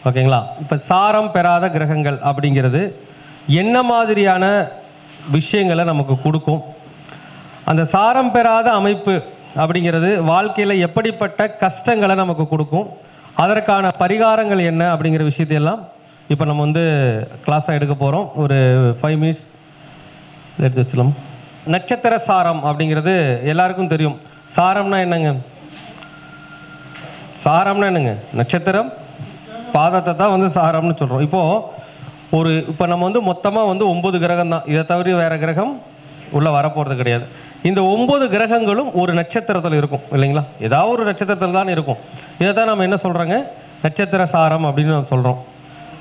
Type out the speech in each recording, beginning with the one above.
ஓகேங்களா? இப்போ சாரம் பெறாத கிரகங்கள் அப்படிங்கிறது என்ன மாதிரியான விஷயங்களை நமக்கு கொடுக்கும்? அந்த சாரம் பெறாத அமைப்பு அப்படிங்கிறது வாழ்க்கையில் எப்படிப்பட்ட கஷ்டங்களை நமக்கு கொடுக்கும்? அதற்கான பரிகாரங்கள் என்ன அப்படிங்கிற விஷயத்தையெல்லாம் இப்போ நம்ம வந்து கிளாஸாக எடுக்க போகிறோம். ஒரு 5 மினிட்ஸ் எடுத்து வச்சுக்கலாம். நட்சத்திர சாரம் அப்படிங்கிறது எல்லாருக்கும் தெரியும். சாரம்னா என்னங்க? சாரம்னா என்னங்க? நட்சத்திரம் பாதத்தை தான் வந்து சாரம்னு சொல்கிறோம். இப்போ நம்ம வந்து மொத்தமாக வந்து 9 கிரகம் தான். இதை தவிர வேறு கிரகம் உள்ளே வரப்போகிறது கிடையாது. இந்த 9 கிரகங்களும் ஒரு நட்சத்திரத்தில் இருக்கும் இல்லைங்களா? ஏதாவது ஒரு நட்சத்திரத்தில் தான் இருக்கும். இதை தான் நம்ம என்ன சொல்கிறோங்க? நட்சத்திர சாரம் அப்படின்னு நம்ம சொல்கிறோம்.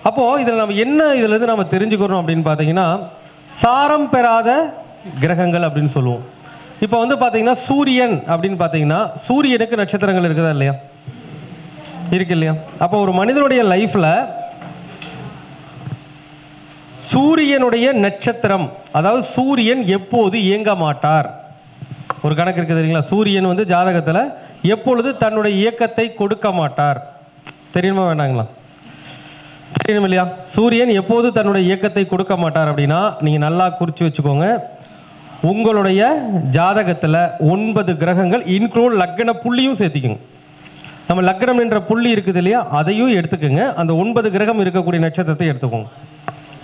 அப்போது இதில் நம்ம என்ன இதிலேருந்து நம்ம தெரிஞ்சுக்கிறோம் அப்படின்னு பார்த்தீங்கன்னா, சாரம் பெறாத கிரகங்கள் அப்படின்னு சொல்லுவோம். இப்போ வந்து பார்த்தீங்கன்னா சூரியன் அப்படின்னு பார்த்தீங்கன்னா, சூரியனுக்கு நட்சத்திரங்கள் இருக்குதா இல்லையா? இருக்கு இல்லையா? அப்போ ஒரு மனிதனுடைய லைஃப்பில் சூரியனுடைய நட்சத்திரம், அதாவது சூரியன் எப்போது இயங்க மாட்டார், ஒரு கணக்கு இருக்குது தெரியுங்களா? சூரியன் வந்து ஜாதகத்தில் எப்பொழுது தன்னுடைய இயக்கத்தை கொடுக்க மாட்டார், தெரியுமா வேண்டாங்களா? தெரியும் இல்லையா? சூரியன் எப்போது தன்னுடைய இயக்கத்தை கொடுக்க மாட்டார் அப்படின்னா, நீங்கள் நல்லா குறித்து வச்சுக்கோங்க. உங்களுடைய ஜாதகத்தில் 9 கிரகங்கள் இன்க்ளூட் லக்ன புள்ளியும் சேர்த்திக்குங்க. நம்ம லக்னம் என்ற புள்ளி இருக்குது இல்லையா, அதையும் எடுத்துக்கோங்க. அந்த 9 கிரகம் இருக்கக்கூடிய நட்சத்திரத்தை எடுத்துக்கோங்க.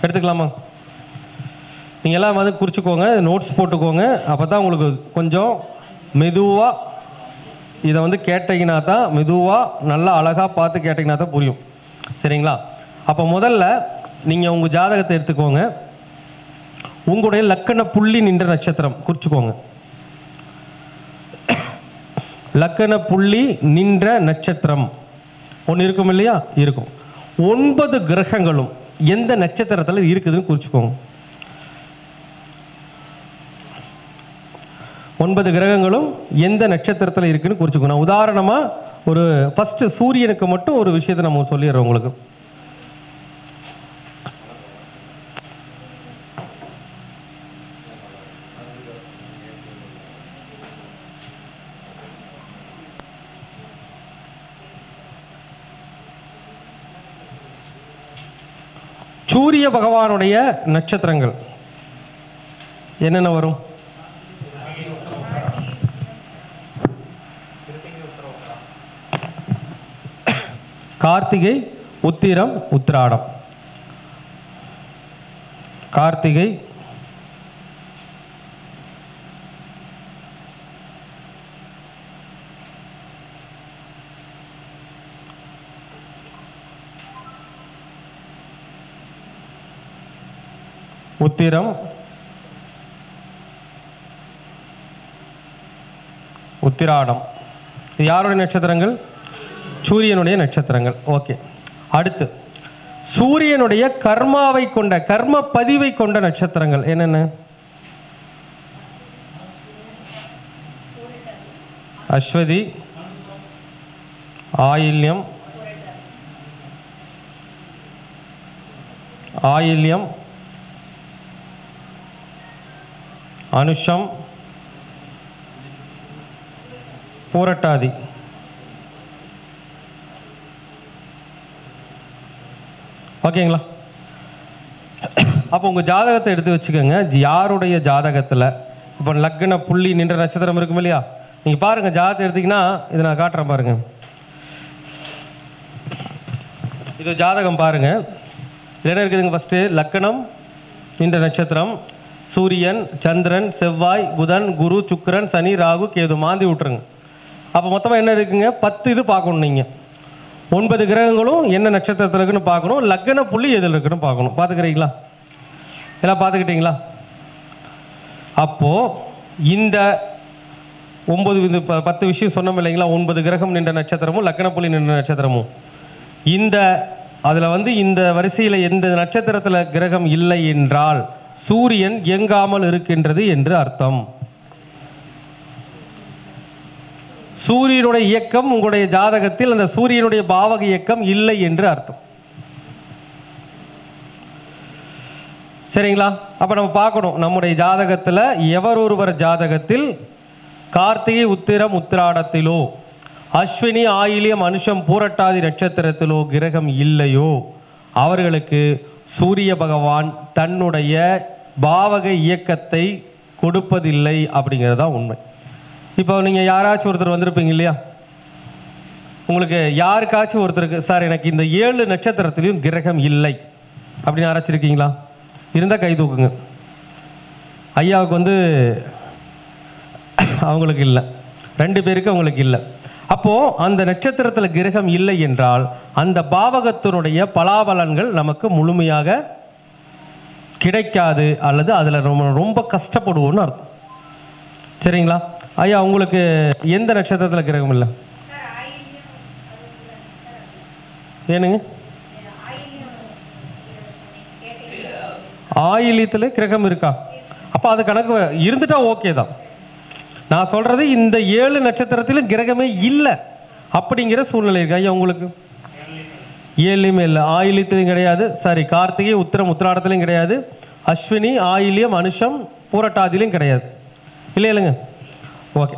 எடுத்துக்கலாமா? நீங்கள் எல்லாம் வந்து குறிச்சிக்கோங்க, நோட்ஸ் போட்டுக்கோங்க. அப்போ தான் உங்களுக்கு கொஞ்சம் மெதுவாக இதை வந்து கேட்டிங்கன்னா தான், மெதுவாக நல்லா அழகாக பார்த்து கேட்டிங்கன்னா தான் புரியும். சரிங்களா? அப்போ முதல்ல நீங்கள் உங்கள் ஜாதகத்தை எடுத்துக்கோங்க. உங்களுடைய லக்கண புள்ளி நின்ற நட்சத்திரம் குறிச்சிக்கோங்க. லக்கண புள்ளி நின்ற நட்சத்திரம் ஒன்று இருக்கும் இல்லையா? இருக்கும். 9 கிரகங்களும் எந்த நட்சத்திரத்தில் இருக்குதுன்னு குறிச்சிக்கோங்க. 9 கிரகங்களும் எந்த நட்சத்திரத்தில் இருக்குன்னு குறிச்சிக்கோங்க. உதாரணமாக ஒரு ஃபர்ஸ்ட் சூரியனுக்கு மட்டும் ஒரு விஷயத்தை நம்ம சொல்லிடுறோம் உங்களுக்கு. சூரிய பகவானுடைய நட்சத்திரங்கள் என்னென்ன வரும்? கார்த்திகை, உத்திரம், உத்திராடம். கார்த்திகை, உத்திரம், உத்திராடம். இது யாருடைய நட்சத்திரங்கள்? சூரியனுடைய நட்சத்திரங்கள். ஓகே. அடுத்து சூரியனுடைய கர்மாவை கொண்ட, கர்ம பதிவை கொண்ட நட்சத்திரங்கள் என்னென்ன? அஸ்வதி, ஆயில்யம், ஆயில்யம், அனுஷம், பூரட்டாதி. ஓகேங்களா? அப்போ உங்கள் ஜாதகத்தை எடுத்து வச்சுக்கோங்க. யாருடைய ஜாதகத்தில் இப்போ லக்ன புள்ளி நின்ற நட்சத்திரம் இருக்கும் இல்லையா? நீங்கள் பாருங்கள், ஜாதகத்தை எடுத்திங்கன்னா இதை நான் காட்டுறேன் பாருங்கள். இது ஜாதகம் பாருங்கள். இது என்ன இருக்குதுங்க? ஃபஸ்ட்டு லக்னம் நின்ற நட்சத்திரம், சூரியன், சந்திரன், செவ்வாய், புதன், குரு, சுக்கிரன், சனி, ராகு, கேது மாந்தி விட்டுருங்க. அப்போ மொத்தமாக என்ன இருக்குங்க? 10 இது பார்க்கணும். நீங்கள் 9 கிரகங்களும் என்ன நட்சத்திரத்தில் இருக்குன்னு பார்க்கணும். லக்ன புள்ளி எதில் இருக்குன்னு பார்க்கணும். பார்த்துக்கிறீங்களா? எல்லாம் பார்த்துக்கிட்டீங்களா? அப்போது இந்த 10 விஷயம் சொன்னோம் இல்லைங்களா? 9 கிரகம் நின்ற நட்சத்திரமும் லக்ன புள்ளி நின்ற நட்சத்திரமும் இந்த அதில் வந்து இந்த வரிசையில் எந்த நட்சத்திரத்தில் கிரகம் இல்லை என்றால் சூரியன் இயங்காமல் இருக்கின்றது என்று அர்த்தம். சூரியனுடைய இயக்கம் உங்களுடைய ஜாதகத்தில் அந்த சூரியனுடைய பாவக இயக்கம் இல்லை என்று அர்த்தம். சரிங்களா? அப்போ நம்ம பார்க்கணும் நம்முடைய ஜாதகத்தில் எவர் ஒருவர் ஜாதகத்தில் கார்த்திகை, உத்திரம், உத்திராடத்திலோ அஸ்வினி ஆயிலியம் அனுஷம் பூரட்டாதி நட்சத்திரத்திலோ கிரகம் இல்லையோ அவர்களுக்கு சூரிய பகவான் தன்னுடைய பாவக இயக்கத்தை கொடுப்பதில்லை அப்படிங்கிறது தான் உண்மை. இப்போ நீங்கள் யாராச்சும் ஒருத்தர் வந்திருப்பீங்க இல்லையா, உங்களுக்கு யாருக்காச்சும் ஒருத்தருக்கு சார் எனக்கு இந்த 7 நட்சத்திரத்திலையும் கிரகம் இல்லை அப்படின்னு ஆராய்ச்சிருக்கீங்களா? இருந்தால் கை தூக்குங்க. ஐயாவுக்கு வந்து அவங்களுக்கு இல்லை, 2 பேருக்கு அவங்களுக்கு இல்லை. அப்போது அந்த நட்சத்திரத்தில் கிரகம் இல்லை என்றால் அந்த பாவகத்தினுடைய பலாபலன்கள் நமக்கு முழுமையாக கிடைக்காது, அல்லது அதில் ரொம்ப கஷ்டப்படுவோன்னு அர்த்தம். சரிங்களா? ஐயா உங்களுக்கு எந்த நட்சத்திரத்தில் கிரகம் இல்லை? ஏனுங்க? ஆயிலியத்தில் கிரகம் இருக்கா? அப்போ அது கணக்கு இருந்துட்டா ஓகே தான். நான் சொல்றது இந்த 7 நட்சத்திரத்திலும் கிரகமே இல்லை அப்படிங்கிற சூழ்நிலை இருக்கு. ஐயா உங்களுக்கு 7லையுமே இல்லை, ஆயிலியத்திலையும் கிடையாது, சாரி கார்த்திகை உத்திரம் உத்திராடத்திலையும் கிடையாது, அஸ்வினி ஆயிலியம் அனுஷம் பூரட்டாதிலையும் கிடையாது, இல்லைங்க? ஓகே.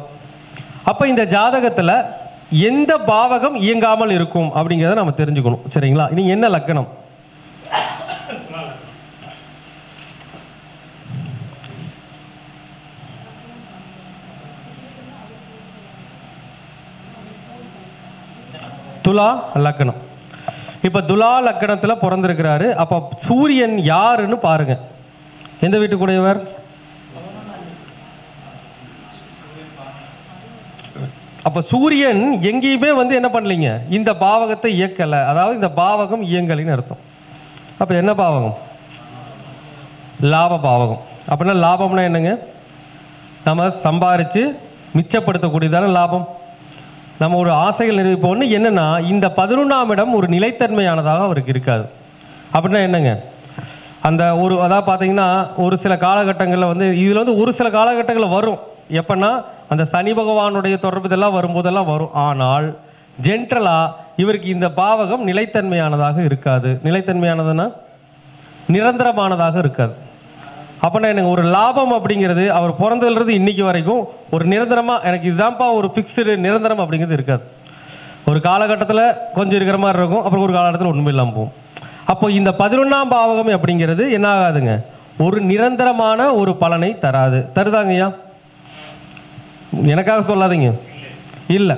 அப்போ இந்த ஜாதகத்தில் எந்த பாவகம் இயங்காமல் இருக்கும் அப்படிங்கிறத நம்ம தெரிஞ்சுக்கணும். சரிங்களா? நீங்க என்ன லக்கணம்? துலா லக்கணம். இப்ப துலா லக்கணத்தில் பிறந்திருக்கிறாரு. அப்ப சூரியன் யாருன்னு பாருங்க. எந்த வீட்டுக்குடையவர்? அப்ப சூரியன் எங்கேயுமே வந்து என்ன பண்ணலீங்க, இந்த பாவகத்தை இயக்கலை, அதாவது இந்த பாவகம் இயங்கலின்னு அர்த்தம். அப்ப என்ன பாவகம்? லாப பாவகம். அப்படின்னா லாபம்னா என்னங்க? நம்ம சம்பாரிச்சு மிச்சப்படுத்தக்கூடியதான லாபம். நம்ம ஒரு ஆசைகள் நிறைவேற்போன்னு என்னன்னா இந்த 11ஆம் இடம் ஒரு நிலைத்தன்மையானதாக அவருக்கு இருக்காது. அப்படின்னா என்னங்க, அந்த ஒரு அதாவது பார்த்தீங்கன்னா ஒரு சில காலகட்டங்களில் வந்து இதில் வந்து ஒரு சில காலகட்டங்களில் வரும். எப்பன்னா அந்த சனி பகவானுடைய தொடர்பு இதெல்லாம் வரும்போதெல்லாம் வரும். ஆனால் ஜென்ரலாக இவருக்கு இந்த பாவகம் நிலைத்தன்மையானதாக இருக்காது. நிலைத்தன்மையானதுன்னா நிரந்தரமானதாக இருக்காது. அப்படின்னா எனக்கு ஒரு லாபம் அப்படிங்கிறது அவர் பிறந்ததுலேருந்து இன்னைக்கு வரைக்கும் ஒரு நிரந்தரமாக எனக்கு இதுதான்ப்பா ஒரு ஃபிக்ஸ்டு நிரந்தரம் அப்படிங்கிறது இருக்காது. ஒரு காலகட்டத்தில் கொஞ்சம் இருக்கிற மாதிரி இருக்கும், அப்புறம் ஒரு காலகட்டத்தில் ஒன்றுமே இல்லாமல் போகும். அப்போ இந்த 11ஆம் பாவகம் அப்படிங்கிறது என்ன ஆகாதுங்க, ஒரு நிரந்தரமான ஒரு பலனை தராது. தருதாங்கய்யா? எனக்காக சொல்லாதீங்க, இல்லை.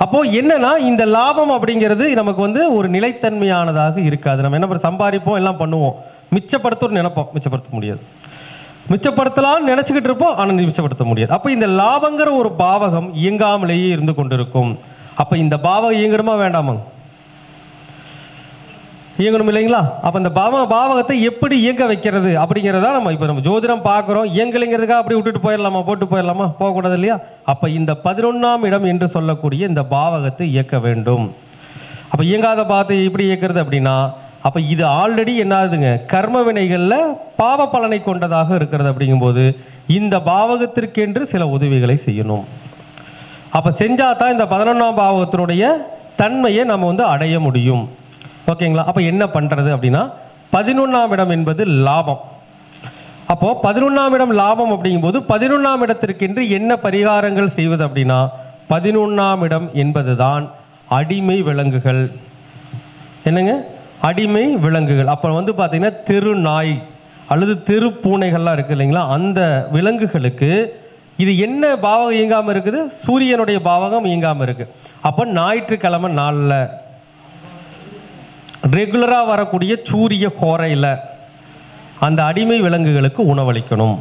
அப்போ என்னன்னா இந்த லாபம் அப்படிங்கிறது நமக்கு வந்து ஒரு நிலைத்தன்மையானதாக இருக்காது. நம்ம என்ன சம்பாதிப்போம், எல்லாம் பண்ணுவோம், மிச்சப்படுத்த நினைப்போம், மிச்சப்படுத்த முடியாது. மிச்சப்படுத்தலாம்னு நினைச்சுக்கிட்டு இருப்போம், ஆனால் மிச்சப்படுத்த முடியாது. அப்போ இந்த லாபங்கிற ஒரு பாவகம் இயங்காமலேயே இருந்து கொண்டிருக்கும். அப்போ இந்த பாவகம் இயங்கணுமா வேண்டாமா? இயங்கணும் இல்லைங்களா? அப்போ இந்த பாவகத்தை எப்படி இயங்க வைக்கிறது அப்படிங்கிறதா நம்ம ஜோதிடம் பார்க்குறோம். இயங்கலைங்கிறதுக்காக அப்படி விட்டுட்டு போயிடலாமா, போட்டு போயிடலாமா? போகக்கூடாது இல்லையா? அப்போ இந்த 11ஆம் இடம் என்று சொல்லக்கூடிய இந்த பாவகத்தை இயக்க வேண்டும். அப்போ இயங்காத பாவத்தை எப்படி இயக்கிறது அப்படின்னா, அப்போ இது ஆல்ரெடி என்னாதுங்க, கர்ம வினைகளில் பாவ பலனை கொண்டதாக இருக்கிறது. அப்படிங்கும்போது இந்த பாவகத்திற்கென்று சில உதவிகளை செய்யணும். அப்போ செஞ்சால் தான் இந்த 11ஆம் பாவகத்தினுடைய தன்மையை நம்ம வந்து அடைய முடியும். ஓகேங்களா? அப்போ என்ன பண்ணுறது அப்படின்னா 11ஆம் இடம் என்பது லாபம். அப்போது 11ஆம் இடம் லாபம் அப்படிங்கும்போது 11ஆம் இடத்திற்கென்று என்ன பரிகாரங்கள் செய்வது அப்படின்னா 11ஆம் இடம் என்பது தான் அடிமை விலங்குகள். என்னங்க? அடிமை விலங்குகள். அப்போ வந்து பார்த்தீங்கன்னா தெரு நாய் அல்லது தெரு பூனைகள்லாம் இருக்குது இல்லைங்களா, அந்த விலங்குகளுக்கு இது என்ன பாவகம் இயங்காமல் இருக்குது? சூரியனுடைய பாவகம் இயங்காமல் இருக்குது. அப்போ ஞாயிற்றுக்கிழமை நாளில் ரெகுலராக வரக்கூடிய சூரிய கோரையில் அந்த அடிமை விலங்குகளுக்கு உணவளிக்கணும்.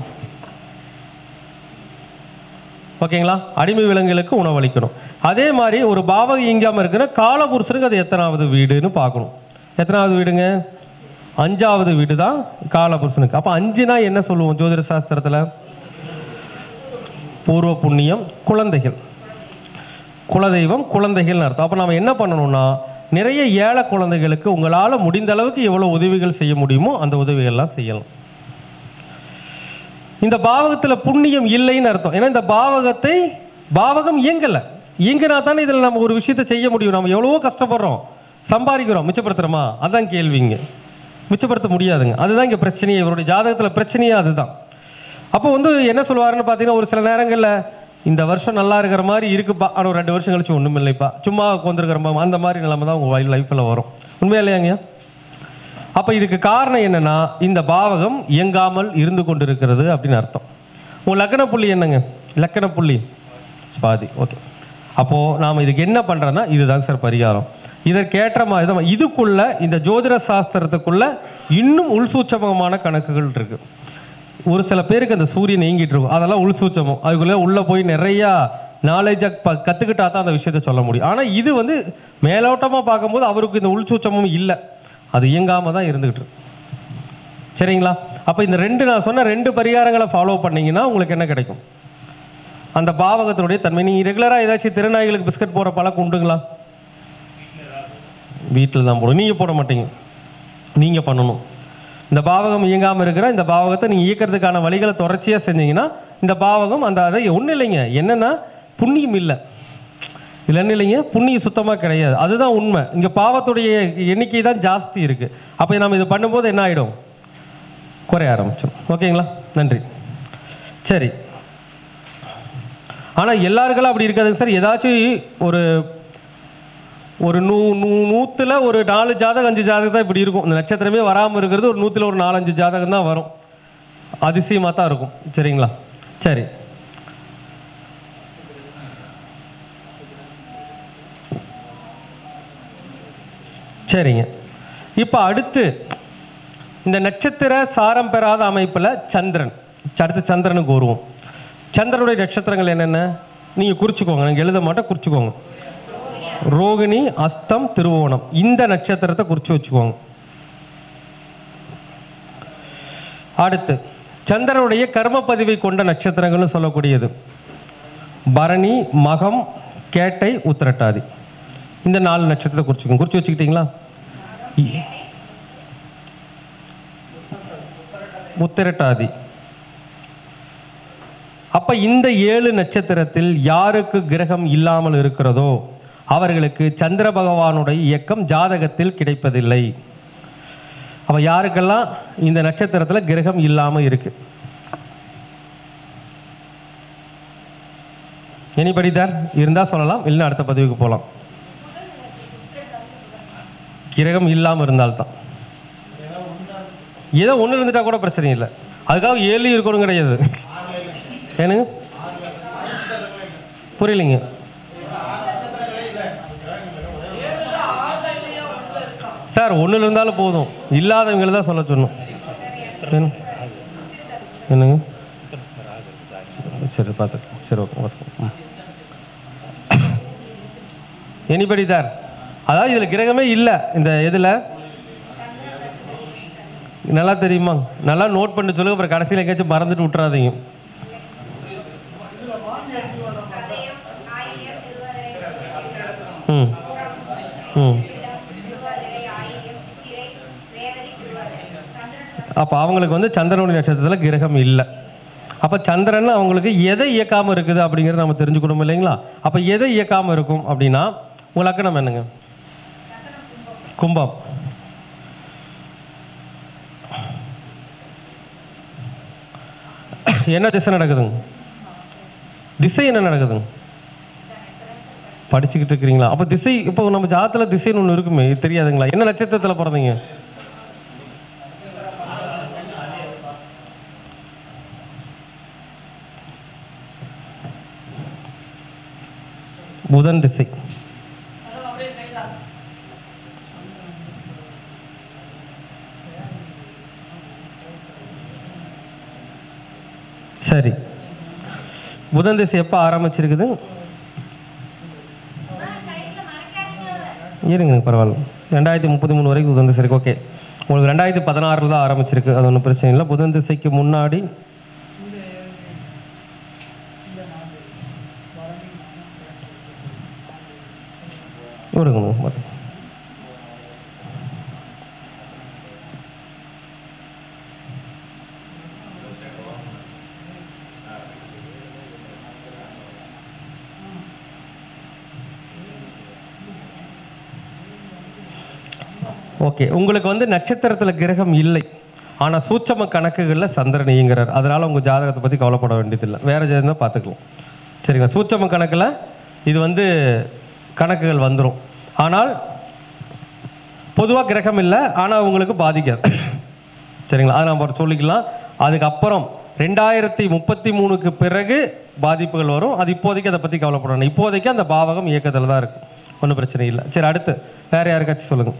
ஓகேங்களா? அடிமை விலங்குகளுக்கு உணவளிக்கணும். அதே மாதிரி ஒரு பாவகம் இயங்காமல் இருக்குன்னா காலபுருஷனுக்கு அது எத்தனாவது வீடுன்னு பார்க்கணும். எத்தனாவது வீடுங்க? 5வது வீடு தான் காலபுருஷனுக்கு. அப்போ 5னா என்ன சொல்லுவோம் ஜோதிட சாஸ்திரத்தில்? பூர்வ புண்ணியம், குழந்தைகள், குலதெய்வம், குழந்தைகள்னு அர்த்தம். அப்போ நம்ம என்ன பண்ணணும்னா நிறைய ஏழை குழந்தைகளுக்கு உங்களால் முடிந்த அளவுக்கு எவ்வளோ உதவிகள் செய்ய முடியுமோ அந்த உதவிகள்லாம் செய்யலாம். இந்த பாவகத்தில் புண்ணியம் இல்லைன்னு அர்த்தம். ஏன்னா இந்த பாவகம் இயங்கலை. இயங்கினா தானே இதில் நம்ம ஒரு விஷயத்தை செய்ய முடியும். நம்ம எவ்வளவோ கஷ்டப்படுறோம், சம்பாதிக்கிறோம், மிச்சப்படுத்துகிறோமா? அதுதான் கேள்விங்க. மிச்சப்படுத்த முடியாதுங்க. அதுதான் இங்கே பிரச்சனையே. இவருடைய ஜாதகத்தில் பிரச்சனையே அதுதான். அப்போ வந்து என்ன சொல்லுவாருன்னு பார்த்தீங்கன்னா ஒரு சில நேரங்களில் இந்த வருஷம் நல்லா இருக்கிற மாதிரி இருக்குப்பா, ஆனால் ஒரு 2 வருஷம் கழிச்சு ஒன்றும் இல்லைப்பா, சும்மா உட்காந்துருக்கிறப்பா, அந்த மாதிரி நிலைமை தான் உங்கள் லைஃப்பில் வரும். உண்மையா இல்லையாங்க? அப்போ இதுக்கு காரணம் என்னென்னா, இந்த பாவகம் இயங்காமல் இருந்து கொண்டு இருக்கிறது அப்படின்னு அர்த்தம். உங்கள் லக்கண புள்ளி என்னங்க? லக்கண புள்ளி சுவாதி. ஓகே, அப்போது நாம் இதுக்கு என்ன பண்ணுறோன்னா, இதுதாங்க சார் பரிகாரம். இதற்கேற்ற மாதிரி தான் இதுக்குள்ள, இந்த ஜோதிட சாஸ்திரத்துக்குள்ள இன்னும் உள்சூட்சமமான கணக்குகள் இருக்குது. ஒரு சில பேருக்கு அந்த சூரியன் இயங்கிட்டு இருக்கும், அதெல்லாம் உள்சூட்சமம். அதுக்குள்ளே உள்ளே போய் நிறையா நாலேஜை கற்றுக்கிட்டா தான் அந்த விஷயத்த சொல்ல முடியும். ஆனால் இது வந்து மேலோட்டமாக பார்க்கும்போது அவருக்கு இந்த உள்சூட்சமும் இல்லை, அது இயங்காமல் தான் இருந்துக்கிட்டு இருக்கு. சரிங்களா? அப்போ இந்த நான் சொன்ன 2 பரிகாரங்களை ஃபாலோ பண்ணிங்கன்னா உங்களுக்கு என்ன கிடைக்கும்? அந்த பாவகத்தினுடைய தன்மை. நீங்கள் ரெகுலராக ஏதாச்சும் திருநாய்களுக்கு பிஸ்கட் போடுற பழக்கம் உண்டுங்களா? வீட்டில் தான் போடும், நீங்கள் போட மாட்டீங்க, நீங்கள் பண்ணணும். இந்த பாவகம் இயங்காமல் இருக்கிற இந்த பாவகத்தை நீங்கள் இயக்கிறதுக்கான வழிகளை தொடர்ச்சியாக செஞ்சீங்கன்னா இந்த பாவகம் அந்த அதை ஒன்றும் இல்லைங்க, என்னென்னா புண்ணியம் இல்லை, இல்லை என்ன இல்லைங்க, புண்ணியம் சுத்தமாக கிடையாது. அதுதான் உண்மை. இங்கே பாவத்துடைய எண்ணிக்கை தான் ஜாஸ்தி இருக்குது. அப்போ நம்ம இது பண்ணும்போது என்ன ஆகிடும்? குறைய ஆரம்பிச்சோம். ஓகேங்களா? நன்றி. சரி, ஆனால் எல்லாருக்கெல்லாம் அப்படி இருக்காதுங்க சார். ஏதாச்சும் ஒரு 100ல் ஒரு 4 ஜாதகம் 5 ஜாதகம் தான் இப்படி இருக்கும். இந்த நட்சத்திரமே வராமல் இருக்கிறது ஒரு 100ல் ஒரு 4-5 ஜாதகம் தான் வரும். அதிசயமாக தான் இருக்கும். சரிங்களா? சரி, சரிங்க. இப்போ அடுத்து இந்த நட்சத்திர சாரம் பெறாத அமைப்பில் சந்திரன், அடுத்து சந்திரனுக்கு வருவோம். சந்திரனுடைய நட்சத்திரங்கள் என்னென்ன நீங்கள் குறிச்சிக்கோங்க, நீங்கள் எழுத மாட்டேன், குறிச்சிக்கோங்க. ரோகிணி, அஸ்தம், திருவோணம், இந்த நட்சத்திரத்தை குறித்து வச்சுக்கோங்க. அடுத்து சந்திரனுடைய கர்ம பதிவை கொண்ட நட்சத்திரங்கள்னு சொல்லக்கூடியது பரணி, மகம், கேட்டை, உத்திரட்டாதி. இந்த 4 நட்சத்திரத்தை குறிச்சிக்கோங்க. குறித்து வச்சுக்கிட்டீங்களா? உத்திரட்டாதி. அப்ப இந்த 7 நட்சத்திரத்தில் யாருக்கு கிரகம் இல்லாமல் இருக்கிறதோ அவர்களுக்கு சந்திர பகவானுடைய இயக்கம் ஜாதகத்தில் கிடைப்பதில்லை. அப்ப யாருக்கெல்லாம் இந்த நட்சத்திரத்தில் கிரகம் இல்லாம இருக்கு? எனிபடி தேர் இருந்தா சொல்லலாம், இல்லைன்னா அடுத்த பதிவுக்கு போகலாம். கிரகம் இல்லாமல் இருந்தால்தான், ஏதோ ஒன்று இருந்துட்டா கூட பிரச்சனை இல்லை, அதுக்காக 7 இருக்கணும் கிடையாது. ஏனுங்க புரியலைங்க? சார் 1 இருந்தாலும் போதும், இல்லாதவங்களை தான் சொல்ல சொன்னோம். என்னங்க? சரி பார்த்துக்கலாம். சரி ஓகே. எனிபடி சார், அதாவது இதில் கிரகமே இல்லை. இந்த இதில் நல்லா தெரியுமா? நல்லா நோட் பண்ணி சொல்லுங்க, அப்புறம் கடைசியில் எங்கேயாச்சும் மறந்துட்டு விட்டுறாதீங்க. ம் ம் அப்போ அவங்களுக்கு வந்து சந்திரனுடைய நட்சத்திரத்தில் கிரகம் இல்லை. அப்போ சந்திரன் அவங்களுக்கு எதை இயக்காமல் இருக்குது அப்படிங்கிறத நம்ம தெரிஞ்சுக்கணும் இல்லைங்களா? அப்போ எதை இயக்காமல் இருக்கும் அப்படின்னா, உங்கள் லக்கணம் என்னங்க? கும்பம். என்ன திசை நடக்குதுங்க? திசை என்ன நடக்குதுங்க? படிச்சுக்கிட்டு இருக்கிறீங்களா? அப்போ திசை, இப்போ நம்ம ஜாதகத்தில் திசைன்னு ஒன்று இருக்குமே, தெரியாதுங்களா? என்ன நட்சத்திரத்தில் பிறந்தீங்க? புதன் திசை. சரி, புதன் திசை எப்போ ஆரம்பிச்சிருக்குது? இருங்க, பரவாயில்ல. 2033 வரைக்கும் புதன் திசை இருக்கு. ஓகே, உங்களுக்கு 2016 தான் ஆரம்பிச்சிருக்கு, அது ஒன்றும் பிரச்சனை இல்லை. புதன் திசைக்கு முன்னாடி இருங்க. ஓகே, உங்களுக்கு வந்து நட்சத்திரத்தில் கிரகம் இல்லை, ஆனால் சூட்சம கணக்குகளில் சந்திரன் இயங்குறார். அதனால் உங்கள் ஜாதகத்தை பற்றி கவலைப்பட வேண்டியதில்லை, வேறு ஜாதகம் தான் பார்த்துக்கலாம். சரிங்களா? சூட்சம கணக்கில் இது வந்து கணக்குகள் வந்துடும். ஆனால் பொதுவாக கிரகம் இல்லை, ஆனால் உங்களுக்கு பாதிக்காது. சரிங்களா? அதை நம்ம சொல்லிக்கலாம். அதுக்கப்புறம் 2033க்கு பிறகு பாதிப்புகள் வரும். அது இப்போதைக்கு அதை பற்றி கவலைப்படணும். இப்போதைக்கு அந்த பாவகம் இயக்கத்தில் தான் இருக்குது, ஒன்றும் பிரச்சனை இல்லை. சரி, அடுத்து வேறு யாருக்காச்சும் சொல்லுங்கள்.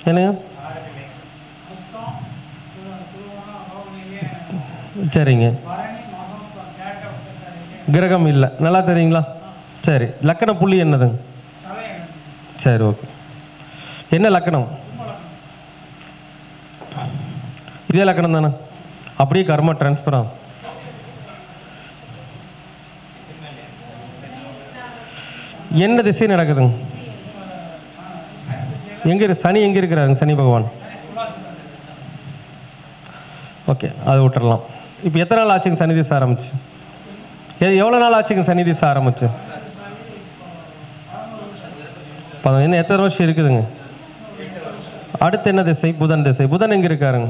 என்னங்க? சரிங்க, கிரகம் இல்லை, நல்லா தெரியுங்களா? சரி, லக்கண புள்ளி என்னதுங்க? சரி, ஓகே. என்ன லக்கணம்? இதே லக்கணம் தானே? அப்படியே கர்மா டிரான்ஸ்ஃபர் ஆகும். என்ன திசை நடக்குதுங்க? எங்க சனி எங்க இருக்கிறாருங்க? சனி பகவான். ஓகே, அதை விட்டுறலாம். இப்போ எத்தனை நாள் ஆச்சுங்க சனி திசை ஆரம்பிச்சு? எவ்வளோ நாள் ஆச்சுங்க சனி திசை ஆரம்பிச்சு? என்ன எத்தனை வருஷம் இருக்குதுங்க? அடுத்து என்ன திசை? புதன் திசை. புதன் எங்க இருக்காருங்க?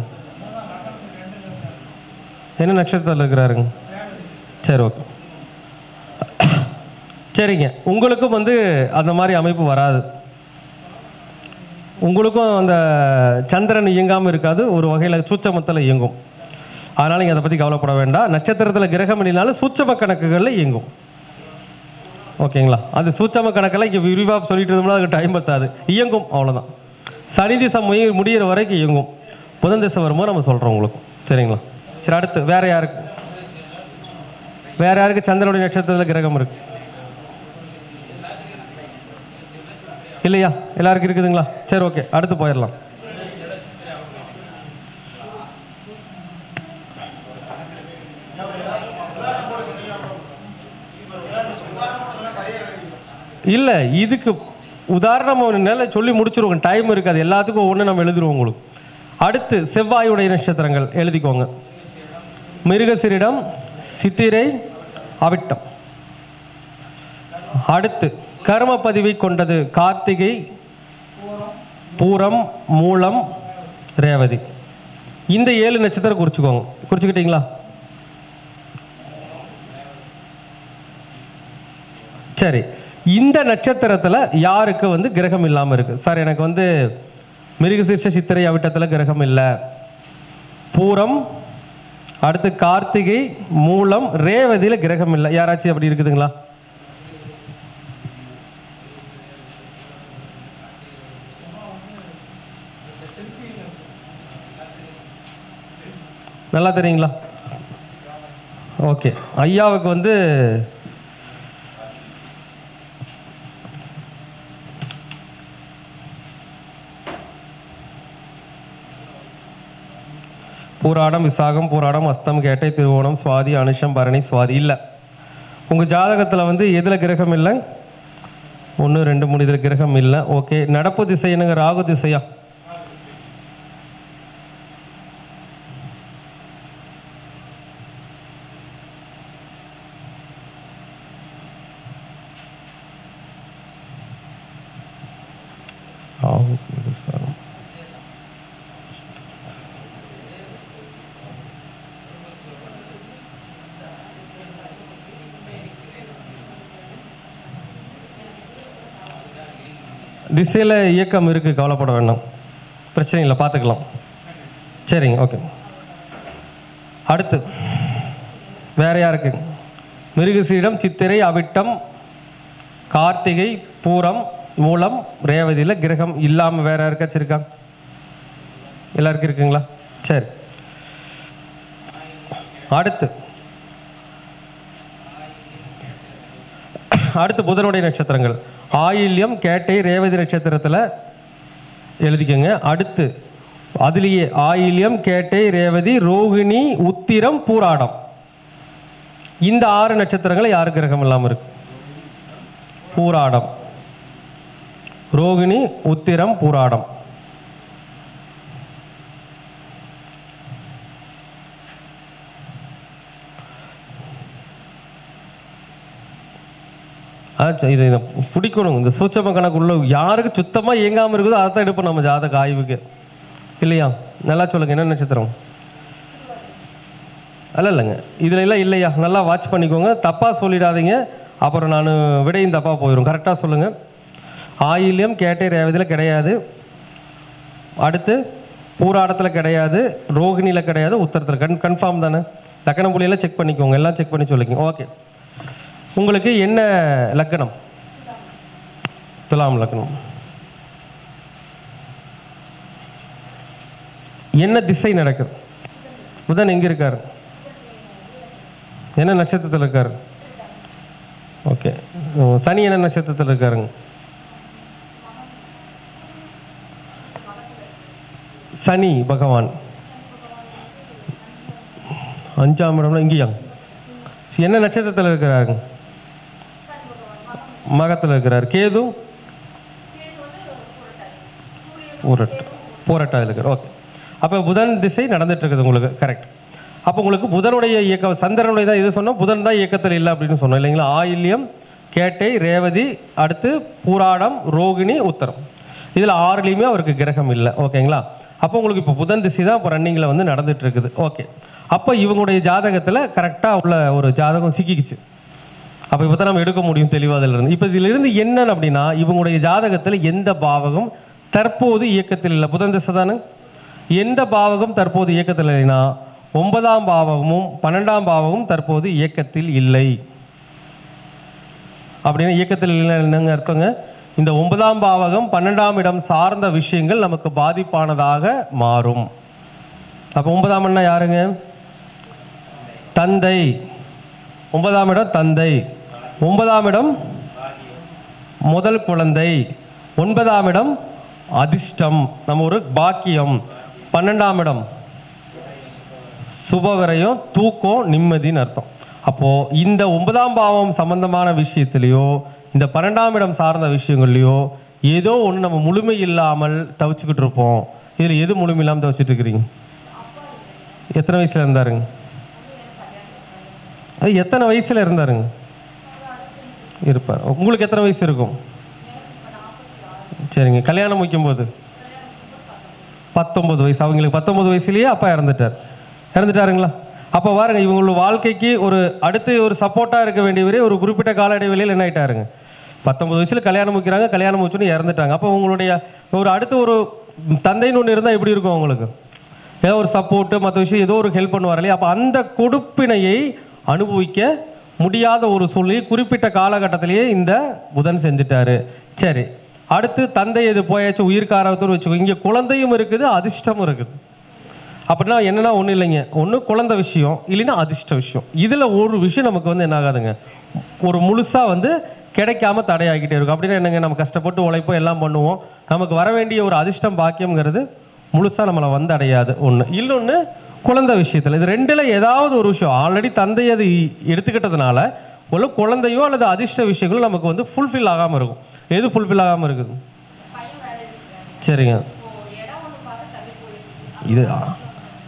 என்ன நட்சத்திரத்தில் இருக்கிறாருங்க? சரி, ஓகே. சரிங்க, உங்களுக்கும் வந்து அந்த மாதிரி அமைப்பு வராது. உங்களுக்கும் அந்த சந்திரன் இயங்காமல் இருக்காது, ஒரு வகையில் சூட்சமத்தில் இயங்கும். அதனால் நீங்கள் அதை பற்றி கவலைப்பட வேண்டாம். நட்சத்திரத்தில் கிரகம் இல்லைனாலும் சூட்சம கணக்குகளில் இயங்கும். ஓகேங்களா? அது சூட்சம கணக்கெல்லாம் இங்கே விரிவாக சொல்லிட்டு இருந்தோம்னா அதுக்கு டைம் பத்தாது, இயங்கும், அவ்வளோதான். சனி திசை முடிகிற வரைக்கும் இயங்கும். புதன் திசை வரும்போது நம்ம சொல்கிறோம் உங்களுக்கு. சரிங்களா? சரி, அடுத்து வேறு யாருக்கு? வேறு யாருக்கு சந்திரனுடைய நட்சத்திரத்தில் கிரகம் இருக்கு? இல்லையா? எல்லாருக்கும் இருக்குதுங்களா? சரி, ஓகே, அடுத்து போயிடலாம். இல்லை, இதுக்கு உதாரணம் ஒரு நிலை சொல்லி முடிச்சிருவோங்க, டைம் இருக்காது. எல்லாத்துக்கும் ஒன்று நம்ம எழுதுருவோம் உங்களுக்கு. அடுத்து செவ்வாயுடைய நட்சத்திரங்கள் எழுதிக்கோங்க. மிருகசீரிடம், சித்திரை, அவிட்டம். அடுத்து கர்ம பதிவை கொண்டது கார்த்திகை, பூரம், மூலம், ரேவதி. இந்த 7 நட்சத்திரம் குறிச்சுக்கோங்க. குறிச்சுக்கிட்டீங்களா? சரி, இந்த நட்சத்திரத்தில் யாருக்கு வந்து கிரகம் இல்லாமல் இருக்குது? சார், எனக்கு வந்து மிருகசீர்ஷ, சித்திரை, அவிட்டத்தில் கிரகம் இல்லை. பூரம், அடுத்து கார்த்திகை, மூலம், ரேவதியில் கிரகம் இல்லை. யாராச்சும் அப்படி இருக்குதுங்களா? நல்லா தெரியுங்களா? ஓகே, ஐயாவுக்கு வந்து பூராடம், விசாகம், பூராடம், அஸ்தம், கேட்டை, திருவோணம், சுவாதி, அனுஷம், பரணி, சுவாதி இல்லை. உங்கள் ஜாதகத்தில் வந்து எதில் கிரகம் இல்லை? 1, 2, 3 இதில் கிரகம் இல்லை. ஓகே, நடப்பு திசை என்னங்க? ராகு திசையா? திசையில் இயக்கம் இருக்குது, கவலைப்பட வேண்டாம், பிரச்சனை இல்லை, பார்த்துக்கலாம். சரிங்க, ஓகே. அடுத்து வேறு யாருக்கு? மிருகசீரிடம், சித்திரை, அவிட்டம், கார்த்திகை, பூரம், மூலம், ரேவதியில் கிரகம் இல்லாமல் வேறு யாருக்காச்சும் இருக்கா? எல்லாருக்கும் இருக்குங்களா? சரி, அடுத்து புதனுடைய நட்சத்திரங்கள் ஆயில்யம், கேட்டை, ரேவதி நட்சத்திரத்தில் எழுதிக்கோங்க. அடுத்து அதுலேயே ஆயில்யம், கேட்டை, ரேவதி, ரோகிணி, உத்திரம், பூராடம். இந்த 6 நட்சத்திரங்கள் யாரு கிரகம் இல்லாமல் இருக்கு? பூராடம், ரோகிணி, உத்திரம், பூராடம். இது பிடிக்கணும். இந்த சூட்சம கணக்குள்ள யாருக்கு சுத்தமாக இயங்காமல் இருக்குதோ அதை தான் எடுப்போம் நம்ம ஜாதக ஆய்வுக்கு, இல்லையா? நல்லா சொல்லுங்க, என்ன நட்சத்திரம்? இல்லைங்க இதில் எல்லாம் இல்லையா, நல்லா வாட்ச் பண்ணிக்கோங்க, தப்பாக சொல்லிடாதீங்க, அப்புறம் நான் விடையும் தப்பாக போயிடும். கரெக்டாக சொல்லுங்கள். ஆயில்யம் கேட்டை ரேவதியில் கிடையாது, அடுத்து பூராடத்தில் கிடையாது, ரோகிணியில் கிடையாது, உத்தரத்தில் கன்ஃபார்ம் தானே? லக்கணம் புள்ளியெல்லாம் செக் பண்ணிக்கோங்க, எல்லாம் செக் பண்ணி சொல்லிக்கோங்க. ஓகே, உங்களுக்கு என்ன லக்கணம்? துலாம் லக்கணம். என்ன திசை நடக்குது? புதன் எங்கே இருக்கார்? என்ன நட்சத்திரத்தில் இருக்கார்? ஓகே, சனி என்ன நட்சத்திரத்தில் இருக்காருங்க? சனி பகவான் 5ஆம் இடம்னா இங்கேயா? என்ன நட்சத்திரத்தில் இருக்கிறாருங்க? மகத்தில் இருக்கிறார். கேது போராட்டாதில் இருக்கிறார். ஓகே, அப்போ புதன் திசை நடந்துட்டு இருக்குது உங்களுக்கு. கரெக்ட். அப்போ உங்களுக்கு புதனுடைய இயக்கம், சந்திரனுடைய தான் இது சொன்னோம், புதன் தான் இயக்கத்தில் இல்லை அப்படின்னு சொன்னோம் இல்லைங்களா? ஆயில்யம் கேட்டை ரேவதி அடுத்து பூராடம் ரோகிணி உத்தரம், இதில் 6லையுமே அவருக்கு கிரகம் இல்லை. ஓகேங்களா? அப்போ உங்களுக்கு இப்போ புதன் திசை தான் இப்போ ரன்னிங்கில் வந்து நடந்துட்டு இருக்குது. ஓகே, அப்போ இவங்களுடைய ஜாதகத்தில் கரெக்டாக உள்ள ஒரு ஜாதகம் சிக்கிக்குச்சு. அப்போ இப்போ தான் நம்ம எடுக்க முடியும் தெளிவாக அதில் இருந்து. இப்போ இதிலிருந்து என்னன்னு அப்படின்னா, இவங்களுடைய ஜாதகத்தில் எந்த பாவகம் தற்போது இயக்கத்தில் இல்லை? புதன் திசை தானே. எந்த பாவகம் தற்போது இயக்கத்தில் இல்லைன்னா 9ஆம் பாவகமும் 12ஆம் பாவகமும் தற்போது இயக்கத்தில் இல்லை. அப்படின்னா இயக்கத்தில் இல்லை என்னங்க அர்த்தங்க? இந்த 9ஆம் பாவகம் 12ஆம் இடம் சார்ந்த விஷயங்கள் நமக்கு பாதிப்பானதாக மாறும். அப்போ 9ஆம் இடம் யாருங்க? தந்தை. 9ஆம் இடம் தந்தை, 9ஆம் இடம் முதல் குழந்தை, 9ஆம் இடம் அதிர்ஷ்டம், நம்ம ஒரு பாக்கியம், 12ஆம் இடம் சுபவிரயம் தூக்கம் நிம்மதின்னு அர்த்தம். அப்போது இந்த 9ஆம் பாவம் சம்பந்தமான விஷயத்துலையோ இந்த 12ஆம் இடம் சார்ந்த விஷயங்கள்லையோ ஏதோ ஒன்று நம்ம முழுமை இல்லாமல் தவிச்சுக்கிட்டு இருப்போம். இதில் எது முழுமை இல்லாமல் தவிச்சிட்டு இருக்கிறீங்க? எத்தனை வயசில் இருந்தாருங்க? அது எத்தனை வயசில் இருந்தாருங்க இருப்பார்? உங்களுக்கு எத்தனை வயசு இருக்கும்? சரிங்க, கல்யாணம் வைக்கும்போது 19 வயசு. அவங்களுக்கு 19 வயசுலேயே அப்பா இறந்துட்டாருங்களா? அப்போ பாருங்க, இவங்களோட வாழ்க்கைக்கு ஒரு அடுத்து ஒரு சப்போர்ட்டாக இருக்க வேண்டியவரே ஒரு குறிப்பிட்ட கால இடைவெளியில் என்ன ஆகிட்டாருங்க? 19 வயசில் கல்யாணம் வைக்கிறாங்க, கல்யாணம் முடிச்சுன்னு இறந்துட்டாங்க. அப்போ உங்களுடைய ஒரு அடுத்து ஒரு தந்தைன்னு ஒன்று இருந்தால் எப்படி இருக்கும் உங்களுக்கு? ஏதோ ஒரு சப்போர்ட்டு மற்ற விஷயம் ஏதோ ஒரு ஹெல்ப் பண்ணுவார் இல்லையா? அப்போ அந்த கொடுப்பினையை அனுபவிக்க முடியாத ஒரு சூழ்நிலை குறிப்பிட்ட காலகட்டத்திலேயே இந்த புதன் செஞ்சுட்டாரு. சரி, அடுத்து தந்தை எது போயாச்சு, உயிர்காரத்தோடு வச்சுக்கோ. இங்கே குழந்தையும் இருக்குது அதிர்ஷ்டமும் இருக்குது. அப்படின்னா என்னென்னா ஒன்றும் இல்லைங்க, ஒன்று குழந்தை விஷயம் இல்லைன்னா அதிர்ஷ்ட விஷயம். இதில் ஒரு விஷயம் நமக்கு வந்து என்ன ஆகாதுங்க, ஒரு முழுசாக வந்து கிடைக்காம தடையாகிட்டே இருக்கும். அப்படின்னா என்னங்க, நம்ம கஷ்டப்பட்டு உழைப்போம் எல்லாம் பண்ணுவோம், நமக்கு வர வேண்டிய ஒரு அதிர்ஷ்டம் பாக்கியம்ங்கிறது முழுசாக நம்மளை வந்து அடையாது. ஒன்று. இன்னொன்று குழந்தை விஷயத்தில், இது ரெண்டில் ஏதாவது ஒரு விஷயம் ஆல்ரெடி தந்தை அது எடுத்துக்கிட்டதுனால ஒரு குழந்தையோ அல்லது அதிர்ஷ்ட விஷயங்களும் நமக்கு வந்து ஃபுல்ஃபில் ஆகாமல் இருக்கும். எது ஃபுல்ஃபில் ஆகாமல் இருக்குது? சரிங்க, இது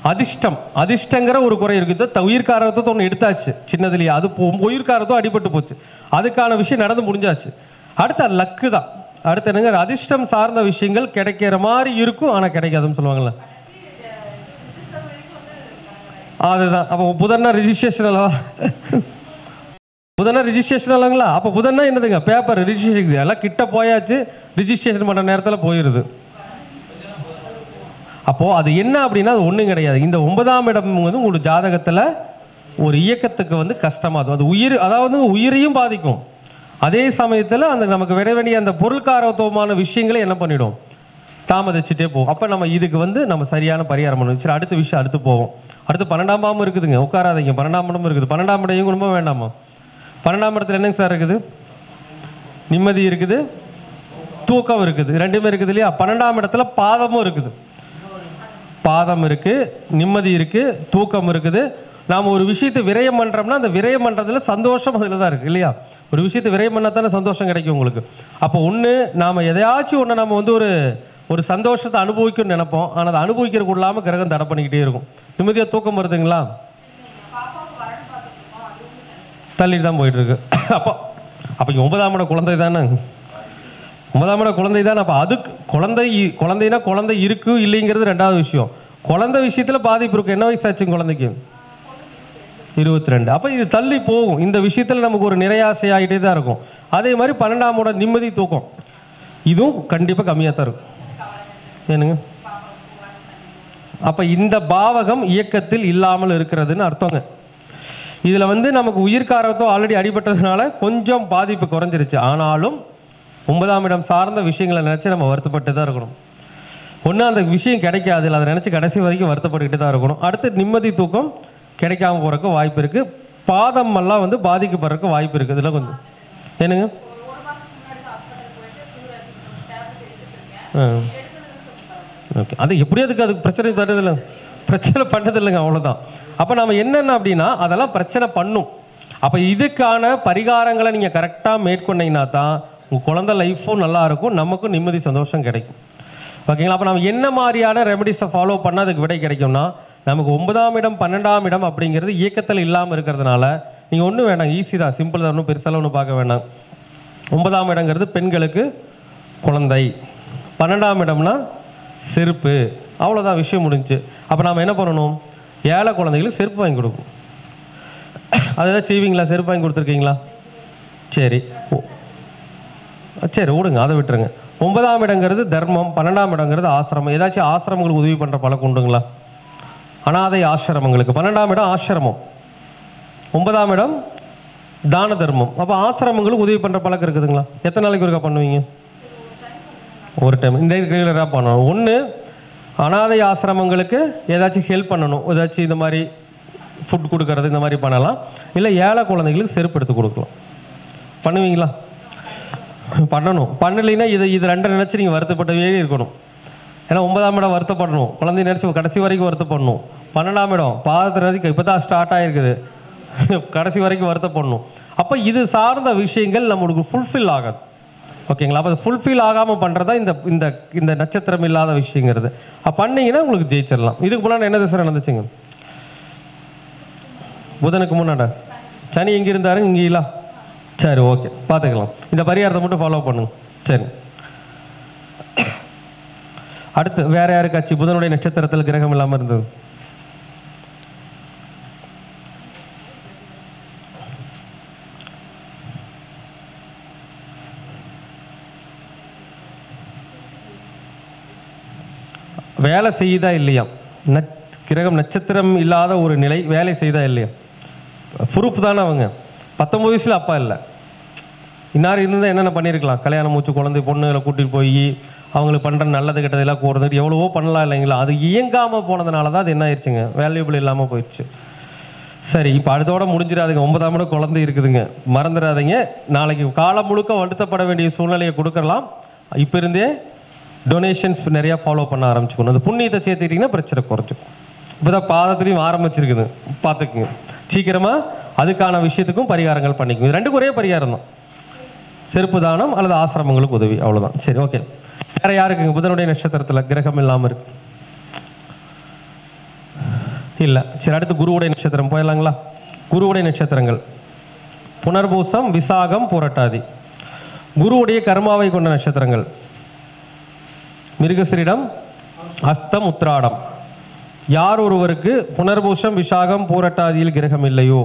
அதிர்ஷ்டம். அதிர்ஷ்டங்கிற ஒரு குறை இருக்குது. உயிர்காரத்தை ஒன்று எடுத்தாச்சு சின்னதுலேயே, அது உயிர்காரத்தும் அடிபட்டு போச்சு, அதுக்கான விஷயம் நடந்து முடிஞ்சாச்சு. அடுத்த லக்கு தான். அடுத்து என்னங்க, அதிர்ஷ்டம் சார்ந்த விஷயங்கள் கிடைக்கிற மாதிரி இருக்கும் ஆனால் கிடைக்காதுன்னு சொல்லுவாங்கள்ல, அதுதான். அப்போ புதன்னா ரிஜிஸ்ட்ரேஷன் அல்லவா? புதனா ரிஜிஸ்ட்ரேஷன் இல்லைங்களா? அப்போ புதன்னா என்னதுங்க, பேப்பர் ரிஜிஸ்ட்ரேஷன் எல்லாம் கிட்ட போயாச்சு, ரிஜிஸ்ட்ரேஷன் பண்ணுற நேரத்தில் போயிடுது. அப்போது அது என்ன அப்படின்னா அது ஒன்றும் கிடையாது. இந்த 9ஆம் இடம் வந்து உங்களுக்கு ஜாதகத்தில் ஒரு இயக்கத்துக்கு வந்து கஷ்டமாகும். அது உயிர், அதாவது உயிரையும் பாதிக்கும். அதே சமயத்தில் அந்த நமக்கு விட வேண்டிய அந்த பொருட்காரத்துவமான விஷயங்களை என்ன பண்ணிடும், தாமதிச்சுட்டே போகும். அப்போ நம்ம இதுக்கு வந்து நம்ம சரியான பரிகாரம் பண்ணணும். சரி, அடுத்த விஷயம் அடுத்து போவோம். அடுத்து 12ஆம் பாவம் இருக்குதுங்க, உட்காராதீங்க. 12ஆம் இடம் இருக்குது. 12ஆம் இடம் குடும்பம் வேண்டாமா? 12ஆம் இடத்துல என்னங்க சார் இருக்குது? நிம்மதி இருக்குது, தூக்கம் இருக்குது, ரெண்டுமே இருக்குது இல்லையா? 12ஆம் இடத்துல பாதமும் இருக்குது. பாதம் இருக்குது, நிம்மதி இருக்குது, தூக்கம் இருக்குது. நாம் ஒரு விஷயத்தை விரயம் பண்ணுறோம்னா அந்த விரயம் பண்ணுறதுல சந்தோஷம் அதில் தான் இருக்குது இல்லையா? ஒரு விஷயத்தை விரயம் பண்ணால் தானே சந்தோஷம் கிடைக்கும் உங்களுக்கு. அப்போ ஒன்று நாம் எதையாச்சும் ஒன்று நம்ம வந்து ஒரு சந்தோஷத்தை அனுபவிக்கணும்னு நினைப்போம், ஆனால் அதை அனுபவிக்கிறதுக்கு இல்லாமல் கிரகம் தடை பண்ணிக்கிட்டே இருக்கும். நிம்மதியாக தூக்கம் வருதுங்களா? தள்ளிட்டு தான் போயிட்டுருக்கு. அப்போ இங்கே 9ஆம் இடம் குழந்தை தானே, 9ஆம் இடம் குழந்தை தானே. அப்போ அதுக்கு குழந்தைனா குழந்தை இருக்கு இல்லைங்கிறது ரெண்டாவது விஷயம். குழந்தை விஷயத்தில் பாதிப்பு இருக்கும். என்ன வயசு ஆச்சுங்க குழந்தைக்கு? 22. அப்போ இது தள்ளி போகும். இந்த விஷயத்தில் நமக்கு ஒரு நிறையாசை ஆகிட்டே தான் இருக்கும். அதே மாதிரி 12ஆம் இடம் நிம்மதி தூக்கம், இதுவும் கண்டிப்பாக கம்மியாக தான் இருக்கும். ஏனுங்க? அப்போ இந்த பாவகம் இயக்கத்தில் இல்லாமல் இருக்கிறதுன்னு அர்த்தங்க. இதில் வந்து நமக்கு உயிர்காரத்தோ ஆல்ரெடி அடிபட்டதுனால கொஞ்சம் பாதிப்பு குறைஞ்சிருச்சு. ஆனாலும் 9ஆம் இடம் சார்ந்த விஷயங்களை நினச்சி நம்ம வருத்தப்பட்டு தான் இருக்கணும். ஒன்று அந்த விஷயம் கிடைக்காது, அதை நினச்சி கடைசி வரைக்கும் வருத்தப்பட்டுக்கிட்டு தான் இருக்கணும். அடுத்து நிம்மதி தூக்கம் கிடைக்காம போகிறதுக்கு வாய்ப்பு இருக்குது. பாதம் எல்லாம் வந்து பாதிக்கப்படுறதுக்கு வாய்ப்பு இருக்குது. இதில் கொஞ்சம் என்னங்க ஓகே, அது எப்படி அதுக்கு பிரச்சனை தருதில்லை, பிரச்சனை பண்ணது இல்லைங்க, அவ்வளோதான். அப்போ நம்ம என்னென்ன அப்படின்னா அதெல்லாம் பிரச்சனை பண்ணும். அப்போ இதுக்கான பரிகாரங்களை நீங்கள் கரெக்டாக மேற்கொண்டீங்கன்னா தான் உங்கள் குழந்தை லைஃப்பும் நல்லா இருக்கும், நமக்கும் நிம்மதி சந்தோஷம் கிடைக்கும். ஓகேங்களா? அப்போ நம்ம என்ன மாதிரியான ரெமடிஸை ஃபாலோ பண்ணால் அதுக்கு விடை கிடைக்கும்னா, நமக்கு 9ஆம் இடம் 12ஆம் இடம் அப்படிங்கிறது இயக்கத்தில் இல்லாமல் இருக்கிறதுனால நீங்கள் ஒன்றும் வேண்டாம், ஈஸி தான், சிம்பிள் தான், ஒன்றும் பெருசாக ஒன்றும் பார்க்க வேண்டாம். 9ஆம் இடங்கிறது பெண்களுக்கு குழந்தை, 12ஆம் இடம்னா செருப்பு, அவ்வளோதான், விஷயம் முடிஞ்சு. அப்போ நாம் என்ன பண்ணணும்? ஏழை குழந்தைகளுக்கு செருப்பு வாங்கி கொடுக்கும். அதெல்லாம் செய்வீங்களா? செருப்பு வாங்கி கொடுத்துருக்கீங்களா? சரி சரி விடுங்க, அதை விட்டுருங்க. 9ஆம் இடங்கிறது தர்மம், 12ஆம் இடங்கிறது ஆசிரமம். ஏதாச்சும் ஆசிரமங்களுக்கு உதவி பண்ணுற பழக்கம் உண்டுங்களா? அனாதை ஆசிரமங்களுக்கு 12ஆம் இடம் ஆசிரமம், 9ஆம் இடம் தான தர்மம். அப்போ ஆசிரமங்களுக்கு உதவி பண்ணுற பழக்கம் இருக்குதுங்களா? எத்தனை நாளைக்கு ஒருக்கா பண்ணுவீங்க? ஒரு டைம். இந்த ரெகுலராக பண்ணணும். ஒன்று அனாதை ஆசிரமங்களுக்கு ஏதாச்சும் ஹெல்ப் பண்ணணும், ஏதாச்சும் இந்த மாதிரி ஃபுட் கொடுக்கறது, இந்த மாதிரி பண்ணலாம். இல்லை ஏழை குழந்தைங்களுக்கு செருப்பு எடுத்து கொடுக்கலாம். பண்ணுவீங்களா? பண்ணணும். பண்ணலைன்னா இது ரெண்டை நினச்சி நீங்கள் வருத்தப்பட்டவே இருக்கணும். ஏன்னா 9ஆம் இடம் வருத்தப்படணும், குழந்தைய நினச்சி கடைசி வரைக்கும் வருத்தப்படணும். 12ஆம் இடம் பாதத்தை நினச்சி இப்போ தான் ஸ்டார்ட் ஆகிருக்குது, கடைசி வரைக்கும் வருத்தப்படணும். அப்போ இது சார்ந்த விஷயங்கள் நம்மளுக்கு ஃபுல்ஃபில் ஆகாது. ஓகேங்களா? அப்போ ஃபுல்ஃபில் ஆகாமல் பண்ணுறதா இந்த இந்த நட்சத்திரம் இல்லாத விஷயங்கிறது. பண்ணிங்கன்னா உங்களுக்கு ஜெயிச்சிடலாம். இதுக்கு முன்னாடி என்ன திசை நடந்துச்சுங்க? புதனுக்கு முன்னாடி சனி எங்கே இருந்தாரு? இங்கே இல்லை. சரி, ஓகே, பார்த்துக்கலாம். இந்த பரிகாரத்தை மட்டும் ஃபாலோ பண்ணுங்க. சரி, அடுத்து வேற யாருக்காச்சு புதனுடைய நட்சத்திரத்தில் கிரகம் இல்லாமல் இருந்தது? வேலை செய்யுதா இல்லையா? கிரகம் நட்சத்திரம் இல்லாத ஒரு நிலை வேலை செய்தா இல்லையா? ப்ரூஃப் தானே. அவங்க 19 வயசுல அப்பா இல்லை, இன்னார் இருந்தால் என்னென்ன பண்ணியிருக்கலாம்? கல்யாணம் மூச்சு, குழந்தை பொண்ணுகளை கூட்டிகிட்டு போய் அவங்களுக்கு பண்ணுற நல்லது கெட்டதெல்லாம் கூடுறது எவ்வளவோ பண்ணலாம் இல்லைங்களா? அது இயங்காமல் போனதுனால தான் அது என்ன ஆயிடுச்சுங்க, வேல்யூபிள் இல்லாமல் போயிடுச்சு. சரி, இப்போ அடுத்தோட முடிஞ்சிடாதுங்க. 9ஆம் இடம் குழந்தை இருக்குதுங்க, மறந்துடாதீங்க. நாளைக்கு காலம் முழுக்க வருத்தப்பட வேண்டிய சூழ்நிலையை கொடுக்கலாம். இப்போ இருந்தே டொனேஷன்ஸ் நிறையா ஃபாலோ பண்ண ஆரம்பிச்சுக்கணும். அந்த புண்ணியத்தை சேர்த்துக்கிட்டிங்கன்னா பிரச்சனை குறைச்சிக்கும். இப்போ தான் பாதத்துலையும் ஆரம்பிச்சிருக்குது, பார்த்துக்குங்க. சீக்கிரமாக அதுக்கான விஷயத்துக்கும் பரிகாரங்கள் பண்ணிக்குங்க. ரெண்டுக்கும் ஒரே பரிகாரம் தான், செருப்பு தானம் அல்லது ஆசிரமங்களுக்கு உதவி, அவ்வளோதான். சரி, ஓகே. வேற யாருக்குங்க புதனுடைய நட்சத்திரத்தில் கிரகம் இல்லாமல் இருக்கு? இல்லை. சரி, அடுத்து குருவுடைய நட்சத்திரம் போயிடலாங்களா? குருவுடைய நட்சத்திரங்கள் புனர்பூசம், விசாகம், புரட்டாதி. குருவுடைய கர்மாவை கொண்ட நட்சத்திரங்கள் மிருகசிரிடம், அஸ்தம், உத்திராடம். யார் ஒருவருக்கு புனர்பூசம், விசாகம், பூரட்டாதியில் கிரகம் இல்லையோ,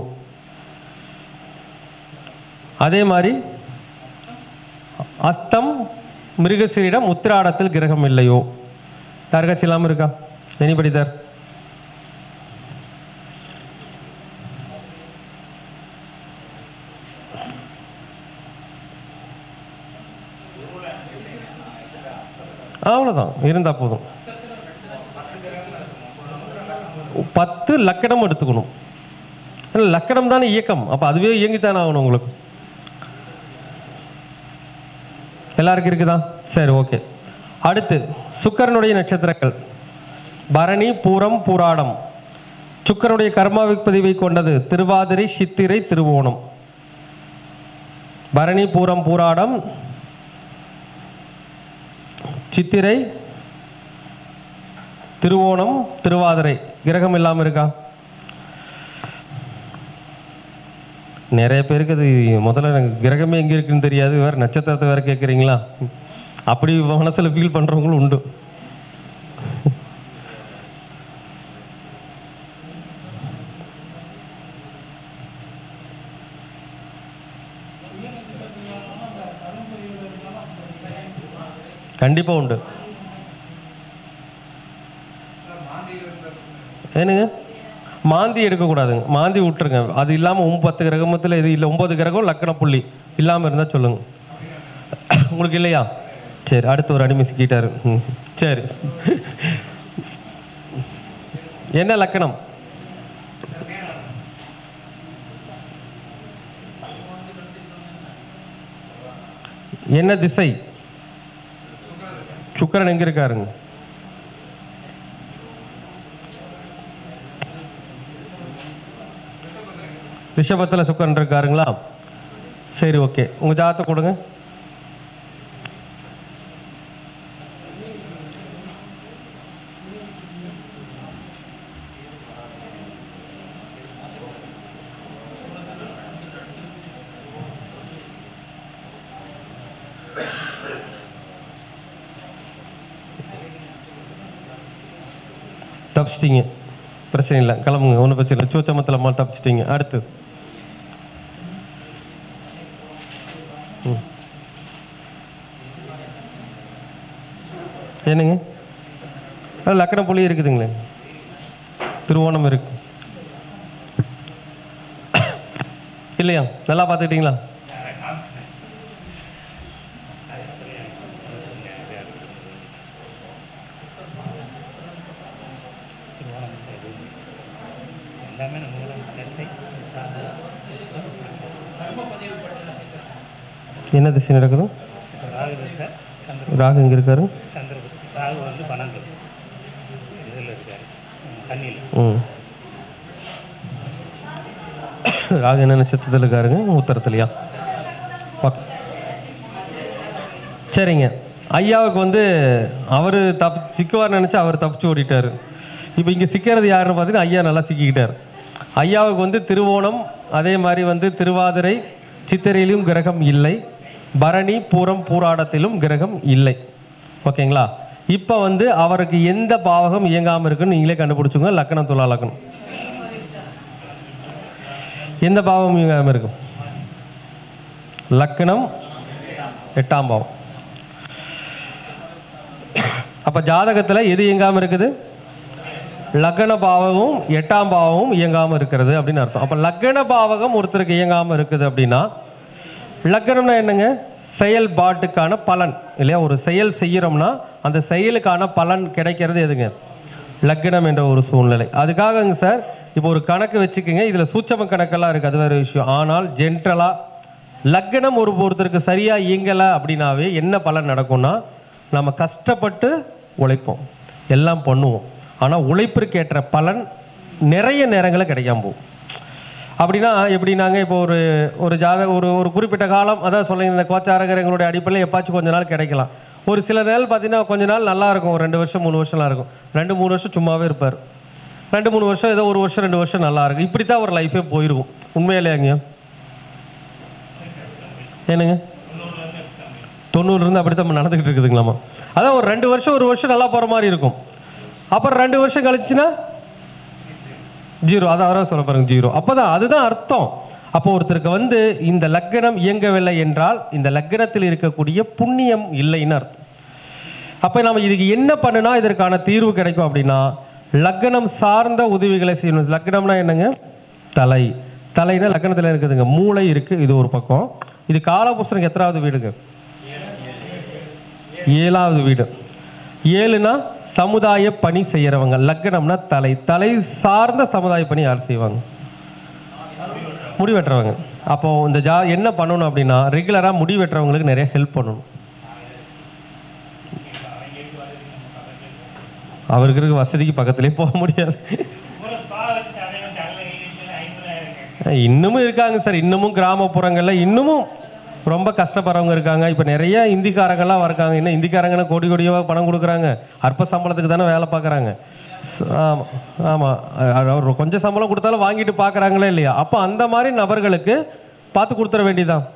அதே மாதிரி அஸ்தம், மிருகசிரிடம், உத்திராடத்தில் கிரகம் இல்லையோ, யாருக்காச்சும் இல்லாமல் இருக்கா? Anybody sir? அவ்வளோதான், இருந்தால் போதும். 10 லக்கணம் எடுத்துக்கணும். லக்கணம் தானே இயக்கம், அப்போ அதுவே இயங்கித்தானே ஆகணும் உங்களுக்கு. எல்லாருக்கும் இருக்குதா? சரி, ஓகே. அடுத்து சுக்கிரனுடைய நட்சத்திரங்கள் பரணி, பூரம், பூராடம். சுக்கிரனுடைய கர்மாவிப்பதிவை கொண்டது திருவாதிரை, சித்திரை, திருவோணம். பரணி, பூரம், பூராடம், சித்திரை, திருவோணம், திருவாதிரை. கிரகம் இல்லாமல் இருக்கா? நிறைய பேருக்கு அது முதல்ல எனக்கு கிரகமே எங்கே இருக்குன்னு தெரியாது, வேறு நட்சத்திரத்தை வேறு கேட்குறீங்களா? அப்படி மனசில் ஃபீல் பண்ணுறவங்களும் உண்டு. கண்டிப்பாக உண்டு. ஏனுங்க மாந்தி எடுக்கக்கூடாதுங்க, மாந்தி விட்டுருங்க. அது இல்லாமல் 10 கிரகமத்தில் இது இல்லை, 9 கிரகம் லக்கண புள்ளி இல்லாமல் இருந்தால் சொல்லுங்க. உங்களுக்கு இல்லையா? சரி, அடுத்து ஒரு அடிமை சிக்கிட்டாரு. சரி, என்ன லக்கணம்? என்ன திசை? சுக்கிரன் எங்க இருக்காருங்க? ரிஷபத்தில் சுக்கிரன் இருக்காருங்களா? சரி, ஓகே. உங்க ஜாதகத்தை கொடுங்க. தப்பிச்சிட்டிங்க, பிரச்சனை இல்லை, கிளம்புங்க, ஒன்றும் பிரச்சனை இல்லை. சூச்சமத்தில் அம்மா தப்பிச்சிட்டிங்க. அடுத்து என்னங்க? லக்கண புள்ளி இருக்குதுங்களே, திருவோணம் இருக்கு இல்லையா? நல்லா பார்த்துக்கிட்டீங்களா? என்ன திசை நடக்குது? ராகு எங்க இருக்காரு? ராகு என்ன நட்சத்திரத்தில் இருக்காருங்க? உத்தரத்துலையா? சரிங்க. ஐயாவுக்கு வந்து அவர் சிக்குவார் நினைச்சு அவர் தப்பிச்சு ஓடிட்டாரு. இப்போ இங்கே சிக்கிறது யாருன்னு பார்த்தீங்கன்னா ஐயா நல்லா சிக்கிக்கிட்டார். ஐயாவுக்கு வந்து திருவோணம், அதே மாதிரி வந்து திருவாதிரை சித்திரையிலும் கிரகம் இல்லை, பரணி பூரம் பூராடத்திலும் கிரகம் இல்லை. ஓகேங்களா? இப்போ வந்து அவருக்கு எந்த பாவகம் இயங்காமல் இருக்குன்னு நீங்களே கண்டுபிடிச்சுங்க. லக்கணம், துலா லக்கணம், எந்த பாவம் இயங்காமல் இருக்கும்? லக்கணம் 8ஆம் பாவம். அப்போ ஜாதகத்தில் எது இயங்காமல் இருக்குது? லக்ன பாவமும் 8ஆம் பாவமும் இயங்காமல் இருக்கிறது அப்படின்னு அர்த்தம். அப்போ லக்ன பாவகம் ஒருத்தருக்கு இயங்காமல் இருக்குது அப்படின்னா, லக்னம்னா என்னங்க? செயல்பாட்டுக்கான பலன் இல்லையா? ஒரு செயல் செய்கிறோம்னா அந்த செயலுக்கான பலன் கிடைக்கிறது எதுங்க? லக்னம் என்ற ஒரு சூழ்நிலை. அதுக்காகங்க சார் இப்போ ஒரு கணக்கு வச்சுக்கோங்க. இதில் சூட்சம கணக்கெல்லாம் இருக்குது, அது வேறு விஷயம். ஆனால் ஜென்ரலாக லக்னம் ஒருத்தருக்கு சரியாக இயங்கலை அப்படின்னாவே என்ன பலன் நடக்கும்னா, நம்ம கஷ்டப்பட்டு உழைப்போம், எல்லாம் பண்ணுவோம், ஆனால் உழைப்பிற்கு ஏற்ற பலன் நிறைய நேரங்களில் கிடைக்காம போகும். அப்படின்னா எப்படின்னாங்க, இப்போ ஒரு ஒரு குறிப்பிட்ட காலம், அதான் சொல்லுங்க, இந்த கோச்சாரகரங்களுடைய அடிப்படையில் எப்பாச்சும் கொஞ்ச நாள் கிடைக்கலாம். ஒரு சில நாள் பார்த்தீங்கன்னா கொஞ்ச நாள் நல்லா இருக்கும், ஒரு 2 வருஷம் 3 வருஷம்லாம் இருக்கும். 2-3 வருஷம் சும்மாவே இருப்பார். 2-3 வருஷம் ஏதோ 1 வருஷம் 2 வருஷம் நல்லா இருக்கும். இப்படி தான் ஒரு லைஃபே போயிருக்கும். உண்மையிலேங்க என்னங்க? 90லேருந்து அப்படி தான் நடந்துக்கிட்டு இருக்குதுங்களாமா. அதான் ஒரு 2 வருஷம் 1 வருஷம் நல்லா போகிற மாதிரி இருக்கும். அப்புறம் 2 வருஷம் கழிச்சுன்னா 0. அதை அவராக சொல்ல பாருங்க, 0. அப்போதான் அதுதான் அர்த்தம். அப்போ ஒருத்தருக்கு வந்து இந்த லக்னம் இயங்கவில்லை என்றால் இந்த லக்னத்தில் இருக்கக்கூடிய புண்ணியம் இல்லைன்னு அர்த்தம். அப்போ நம்ம இதுக்கு என்ன பண்ணுனா இதற்கான தீர்வு கிடைக்கும் அப்படின்னா, லக்னம் சார்ந்த உதவிகளை செய்யணும். லக்னம்னா என்னங்க? தலை. தலைனா லக்னத்தில் இருக்குதுங்க, மூளை இருக்குது, இது ஒரு பக்கம். இது காலபுருஷனுக்கு எத்தனாவது வீடுங்க? 7வது வீடு. 7னா சமுதாய பணி செய்கிறவங்க. லக்னம்னா தலை. தலை சார்ந்த சமுதாய பணி யார் செய்வாங்க? முடி வெட்டுறவங்க. அப்போ இந்த என்ன பண்ணணும் அப்படின்னா, ரெகுலராக முடி வெட்டுறவங்களுக்கு நிறைய ஹெல்ப் பண்ணணும். அவருக்கு இருக்க வசதிக்கு பக்கத்துலேயே போக முடியாது. இன்னமும் இருக்காங்க சார், இன்னமும் கிராமப்புறங்களில் இன்னமும் ரொம்ப கஷ்டப்படுறவங்க இருக்காங்க. இப்போ நிறைய இந்திக்காரங்கள்லாம் இருக்காங்க. இன்னும் இந்திக்காரங்கன்னா கோடி கோடியாக பணம் கொடுக்குறாங்க, அற்ப சம்பளத்துக்கு தானே வேலை பார்க்குறாங்க. ஆமாம் ஆமாம், அவர் கொஞ்சம் சம்பளம் கொடுத்தாலும் வாங்கிட்டு பார்க்குறாங்களே இல்லையா? அப்போ அந்த மாதிரி நபர்களுக்கு பார்த்து கொடுத்துட வேண்டியதான்.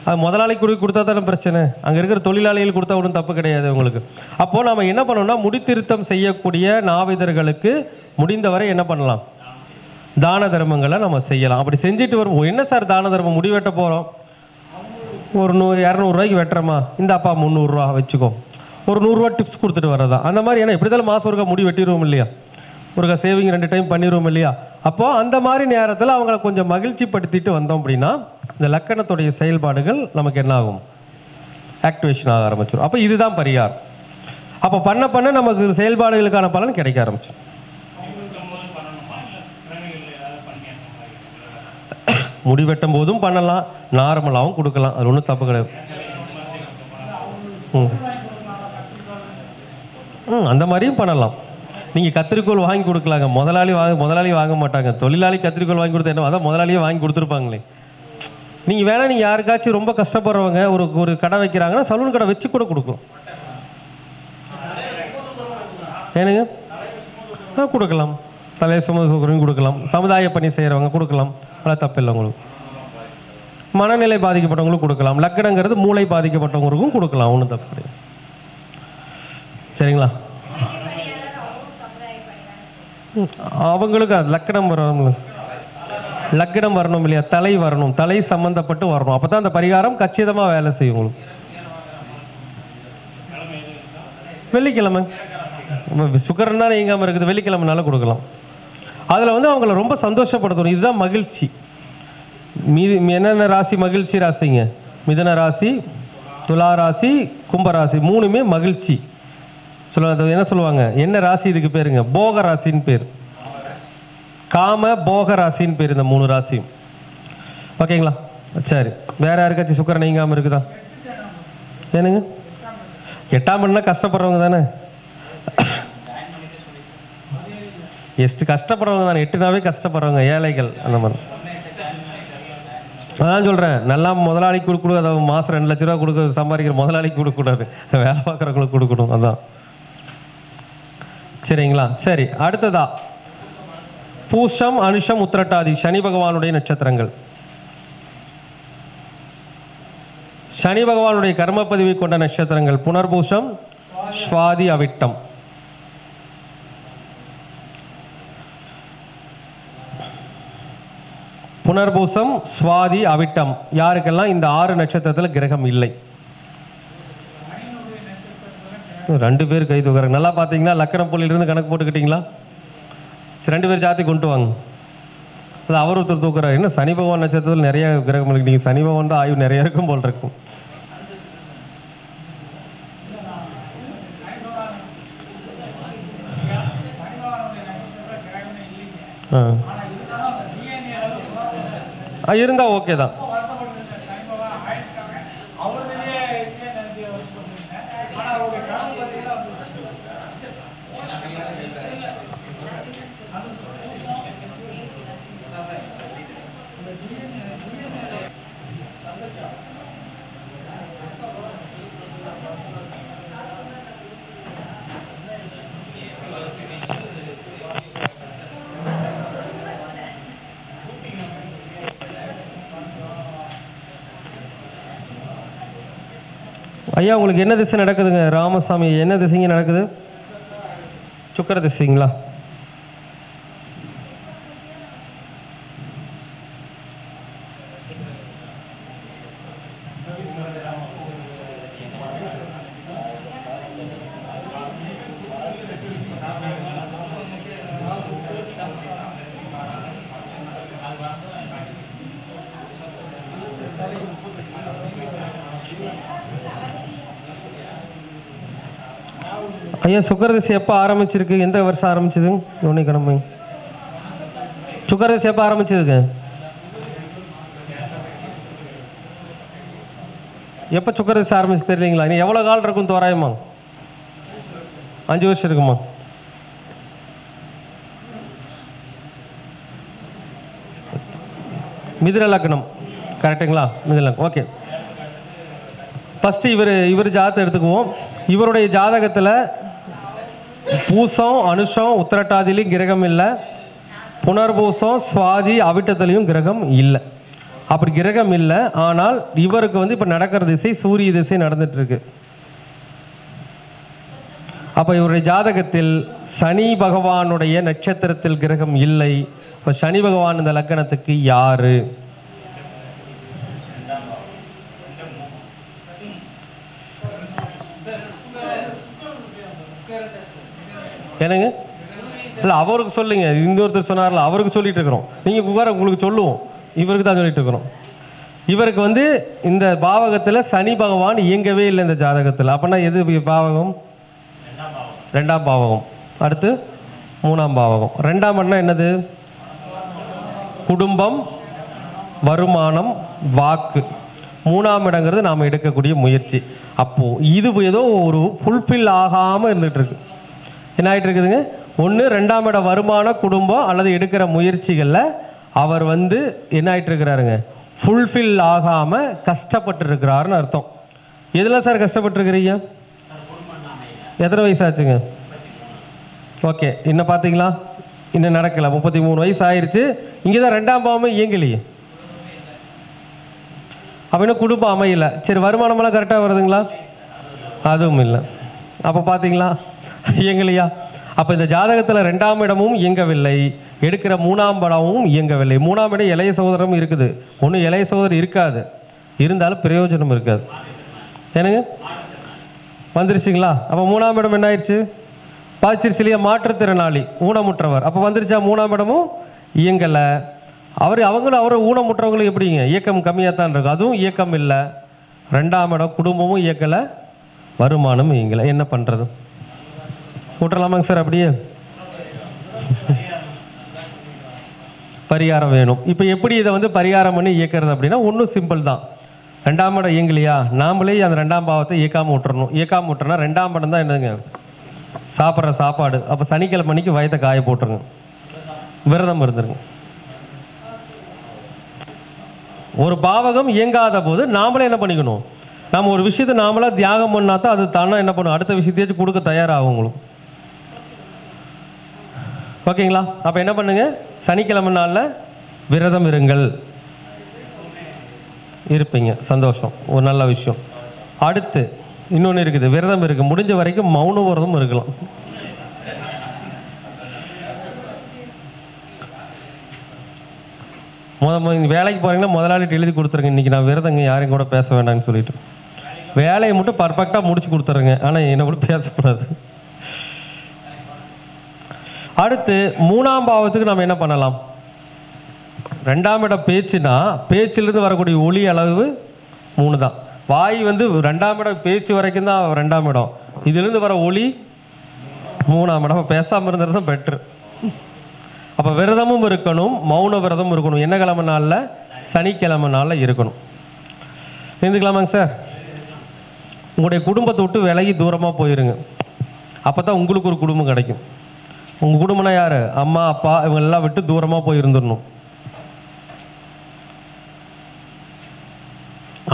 அது முதலாளிக்கு கொடுத்தா தானே பிரச்சனை, அங்கே இருக்கிற தொழிலாளிகள் கொடுத்தா ஒன்றும் தப்பு கிடையாது உங்களுக்கு. அப்போது நம்ம என்ன பண்ணோம்னா, முடித்திருத்தம் செய்யக்கூடிய நாவிதர்களுக்கு முடிந்தவரை என்ன பண்ணலாம்? தான தர்மங்களை நம்ம செய்யலாம். அப்படி செஞ்சுட்டு வரும். என்ன சார் தான தர்மம்? முடி வெட்ட போகிறோம், ஒரு 200 ரூபாய்க்கு வெட்டுறோமா, இந்த அப்பா 300 ரூபா வச்சுக்கோ. ஒரு 100 ரூபா டிப்ஸ் கொடுத்துட்டு வரதா அந்த மாதிரி. ஏன்னா எப்படி தான் மாதம் ஒருக்கா முடி வெட்டிடுவோம் இல்லையா, ஒருக்கா சேவிங் 2 டைம் பண்ணிடுவோம் இல்லையா. அப்போது அந்த மாதிரி நேரத்தில் அவங்கள கொஞ்சம் மகிழ்ச்சி படுத்திட்டு வந்தோம் அப்படின்னா இந்த லக்கணத்துடைய செயல்பாடுகள் நமக்கு என்ன ஆகும், ஆக்டிவேஷன் ஆக ஆரம்பிச்சிடும். அப்போ இதுதான் பரிகாரம். அப்போ பண்ண பண்ண நமக்கு செயல்பாடுகளுக்கான பலன் கிடைக்க ஆரம்பிச்சு. முடி வெட்டும் போதும் பண்ணலாம், நார்மலாகவும் கொடுக்கலாம், அது ஒன்றும் தப்பு கிடையாது. அந்த மாதிரியும் பண்ணலாம். நீங்கள் கத்திரிக்கோள் வாங்கி கொடுக்கலாங்க, முதலாளி வாங்க மாட்டாங்க, தொழிலாளி கத்திரிக்கோள் வாங்கி கொடுத்தா என்ன, அதான் முதலாளியே வாங்கி கொடுத்துருப்பாங்களே. நீங்கள் வேணா நீங்கள் யாருக்காச்சும் ரொம்ப கஷ்டப்படுறவங்க ஒரு கடை வைக்கிறாங்கன்னா சலூன் கடை வச்சு கூட கொடுக்கும். ஏனுங்க கொடுக்கலாம், தலையை சுமந்து கொடுக்கலாம், சமுதாய பணி செய்கிறவங்க கொடுக்கலாம், அதெல்லாம் தப்பு இல்லை. உங்களுக்கு மனநிலை பாதிக்கப்பட்டவங்களுக்கும் கொடுக்கலாம், லக்கணங்கிறது மூளை பாதிக்கப்பட்டவங்களுக்கும் கொடுக்கலாம், ஒன்றும் தப்பு கிடையாது. சரிங்களா? அவங்களுக்கு அது லக்கணம் வரணும், லக்கணம் வரணும் இல்லையா, தலை வரணும், தலை சம்பந்தப்பட்டு வரணும். அப்போ தான் அந்த பரிகாரம் கச்சிதமாக வேலை செய்யும். உங்களுக்கு வெள்ளிக்கிழமை சுக்கரன் தான் நீங்காமல் இருக்குது, வெள்ளிக்கிழமைனால கொடுக்கலாம். அதில் வந்து அவங்கள ரொம்ப சந்தோஷப்படுத்தணும், இதுதான் மகிழ்ச்சி. என்னென்ன ராசி மகிழ்ச்சி ராசிங்க, மிதுன ராசி, துலா ராசி, கும்பராசி, மூணுமே மகிழ்ச்சி. என்ன சொல்லுவாங்க, என்ன ராசி இதுக்கு பேருங்க, போக ராசின்னு பேர், காம போக ராசின்னு பேர் இந்த 3 ராசியும். ஓகேங்களா? சரி, வேற யாருக்காச்சும் சுக்கரன் நீங்காமல் இருக்குதா? ஏனுங்க 8ஆம் இடம்னா கஷ்டப்படுறவங்க தானே, கஷ்டப்படுறவங்க தானே, 8னாவே கஷ்டப்படுறவங்க, ஏழைகள் அந்த மாதிரி. அதான் சொல்கிறேன், நல்லா முதலாளிக்கு கொடுக்கக்கூடாது, அதை மாதம் 2 லட்ச ரூபா கொடுக்க சம்பாதிக்கிற முதலாளிக்கு கொடுக்கக்கூடாது, வேலை பார்க்குறவங்களுக்கு கொடுக்கணும், அதான். சரிங்களா? சரி, அடுத்ததா பூஷம், அனுஷம், உத்திரட்டாதி சனி பகவானுடைய நட்சத்திரங்கள். சனி பகவானுடைய கர்மப்பதிவை கொண்ட நட்சத்திரங்கள் புனர்பூஷம், ஸ்வாதி, அவிட்டம். புனர்பூசம், ஸ்வாதி, அவிட்டம் யாருக்கெல்லாம் இந்த 6 நட்சத்திரத்தில் கிரகம் இல்லை? 2 பேர் கை தூக்குறாங்க. நல்லா பார்த்தீங்கன்னா லக்கணம் புள்ளியிலிருந்து கணக்கு போட்டுக்கிட்டீங்களா? 2 பேர் ஜாத்தி கொண்டு வாங்க. அது அவர் ஒருத்தர் தூக்குறாரு. என்ன சனி பகவான் நட்சத்திரத்தில் நிறைய கிரகம் இருக்கு, நீங்கள் சனி பகவான் தான் ஆய்வு நிறைய இருக்கும் போல் இருக்கும். இருந்தா ஓகே தான். ஐயா உங்களுக்கு என்ன திசை நடக்குதுங்க ராமசாமி, என்ன திசைங்க நடக்குது? சுக்கிர திசைங்களா? ஐயா சுக்கரதசை எப்போ ஆரம்பிச்சிருக்கு, எந்த வருஷம் ஆரம்பிச்சது? ஒன்றை கிழமை சுக்கரதசை எப்போ ஆரம்பிச்சதுங்க? எப்போ சுக்கரதசை ஆரம்பிச்சு தெரியலீங்களா? நீ எவ்வளோ காலம் இருக்கும் தோராயமா? 5 வருஷம் இருக்குமா? மிதுன லக்னம் கரெக்டுங்களா? மிதுன லக்னம் ஓகே. ஃபஸ்ட்டு இவர் ஜாதகத்தை எடுத்துக்குவோம். இவருடைய ஜாதகத்தில் பூசம், அனுஷம், உத்திரட்டாதிலையும் கிரகம் இல்லை, புனர்பூசம், சுவாதி, அவிட்டத்திலையும் கிரகம் இல்லை. அப்படி கிரகம் இல்லை. ஆனால் இவருக்கு இப்போ நடக்கிற திசை சூரிய திசை நடந்துட்டு இருக்கு. அப்போ இவருடைய ஜாதகத்தில் சனி பகவானுடைய நட்சத்திரத்தில் கிரகம் இல்லை. இப்போ சனி பகவான் இந்த லக்னத்துக்கு யாரு? என்னங்க? இல்லை அவருக்கு சொல்லுங்க, இன்னொருத்தர் சொன்னார்ல அவருக்கு சொல்லிட்டு இருக்கிறோம். நீங்கள் வேற உங்களுக்கு சொல்லுவோம், இவருக்கு தான் சொல்லிட்டு இருக்கிறோம். இவருக்கு வந்து இந்த பாவகத்தில் சனி பகவான் இயங்கவே இல்லை இந்த ஜாதகத்தில். அப்படின்னா எது பாவகம்? ரெண்டாம் பாவகம். அடுத்து மூணாம் பாவகம். ரெண்டாம் இடம்னா என்னது? குடும்பம், வருமானம், வாக்கு. மூணாம் இடங்கிறது நாம் எடுக்கக்கூடிய முயற்சி. அப்போது இது ஏதோ ஒரு ஃபுல்ஃபில் ஆகாமல் இருந்துகிட்டு இருக்கு. என்ன ஆகிட்டு இருக்குதுங்க? ஒன்று ரெண்டாம் இடம் வருமான குடும்பம் அல்லது எடுக்கிற முயற்சிகளில் அவர் வந்து என்ன ஆகிட்டு இருக்கிறாருங்க? ஃபுல்ஃபில் ஆகாமல் கஷ்டப்பட்டு இருக்கிறாருன்னு அர்த்தம். எதில் சார் கஷ்டப்பட்டுருக்கிறீங்க? எத்தனை வயசு ஆச்சுங்க? ஓகே, இன்னும் பார்த்தீங்களா? இன்னும் நடக்கலை. 33 வயசு ஆயிடுச்சு. இங்கே தான் ரெண்டாம் பாவமே இயங்கலையே. அப்போ இன்னும் குடும்பம் அமையல. சரி, வருமானமெல்லாம் கரெக்டாக வருதுங்களா? அதுவும் இல்லை. அப்போ பார்த்தீங்களா இயங்கலையா? அப்போ இந்த ஜாதகத்தில் ரெண்டாம் இடமும் இயங்கவில்லை, எடுக்கிற மூணாம் படமும் இயங்கவில்லை. மூணாம் இடம் இளைய சகோதரமும் இருக்குது. ஒன்றும் இளைய சகோதரர் இருக்காது, இருந்தாலும் பிரயோஜனம் இருக்காது. என்னங்க வந்துருச்சுங்களா? அப்போ மூணாம் இடம் என்ன ஆயிடுச்சு? பாதிச்சிருச்சு இல்லையா? மாற்றுத்திறனாளி, ஊனமுற்றவர். அப்போ வந்துருச்சா? மூணாம் இடமும் இயங்கலை. அவங்களும் ஊனமுற்றவங்களுக்கு எப்படிங்க? இயக்கம் கம்மியாக தான் இருக்கும். அதுவும் இயக்கம் இல்லை. ரெண்டாம் இடம் குடும்பமும் இயக்கலை, வருமானமும் இயங்கலை. என்ன பண்ணுறது? விட்டுறலாமாங்க சார்? அப்படியே பரிகாரம் வேணும். இப்போ எப்படி இதை வந்து பரிகாரம் பண்ணி இயக்கிறது அப்படின்னா ஒன்றும் சிம்பிள் தான். ரெண்டாம் இடம் இயங்கலையா, நாமளே அந்த ரெண்டாம் பாவத்தை இயக்காமல் விட்டுறணும். இயக்காமல் விட்டுறனா ரெண்டாம் இடம் தான் என்னதுங்க? சாப்பிட்ற சாப்பாடு. அப்போ சனிக்கிழமை அன்னைக்கு வயத்தை காய போட்டுருங்க, விரதம் இருந்துருங்க. ஒரு பாவகம் இயங்காத போது நாமளே என்ன பண்ணிக்கணும்? நம்ம ஒரு விஷயத்தை நாமளாக தியாகம் பண்ணாதான் அது தானே என்ன பண்ணும்? அடுத்த விஷயத்தையாச்சும் கொடுக்க தயாராகுங்களும். ஓகேங்களா? அப்போ என்ன பண்ணுங்க? சனிக்கிழமை நாளில் விரதம் இருங்கள். இருப்பீங்க, சந்தோஷம், ஒரு நல்ல விஷயம். அடுத்து இன்னொன்று இருக்குது, விரதம் இருக்குது. முடிஞ்ச வரைக்கும் மௌன விரதம் இருக்கலாம். வேலைக்கு போகிறீங்கன்னா முதலாளிட்டு எழுதி கொடுத்துருங்க, இன்றைக்கி நான் விரதங்க, யாரையும் கூட பேச வேண்டாம்னு சொல்லிட்டு வேலையை மட்டும் பர்ஃபெக்டாக முடிச்சு கொடுத்துருங்க. ஆனால் என்னை கூட பேசக்கூடாது. அடுத்து மூணாம் பாவத்துக்கு நம்ம என்ன பண்ணலாம்? ரெண்டாம் இடம் பேச்சுனா, பேச்சிலிருந்து வரக்கூடிய ஒளி அளவு 3 தான். வாய் வந்து ரெண்டாம் இடம் பேச்சு வரைக்கும் தான் ரெண்டாம் இடம். இதிலிருந்து வர ஒளி 3ஆம் இடம். பேசாமல் இருந்தது தான் பெட்ரு. அப்போ விரதமும் இருக்கணும், மௌன விரதமும் இருக்கணும். என்ன கிழமை நாளில்? சனிக்கிழமை நாளில் இருக்கணும். இருந்துக்கலாமாங்க சார்? உங்களுடைய குடும்பத்தை விட்டு விலகி தூரமாக போயிருங்க. அப்போ தான் உங்களுக்கு ஒரு குடும்பம் கிடைக்கும். உங்கள் குடும்பம்னா யார்? அம்மா அப்பா இவங்க எல்லாம் விட்டு தூரமாக போய் இருந்துடணும்.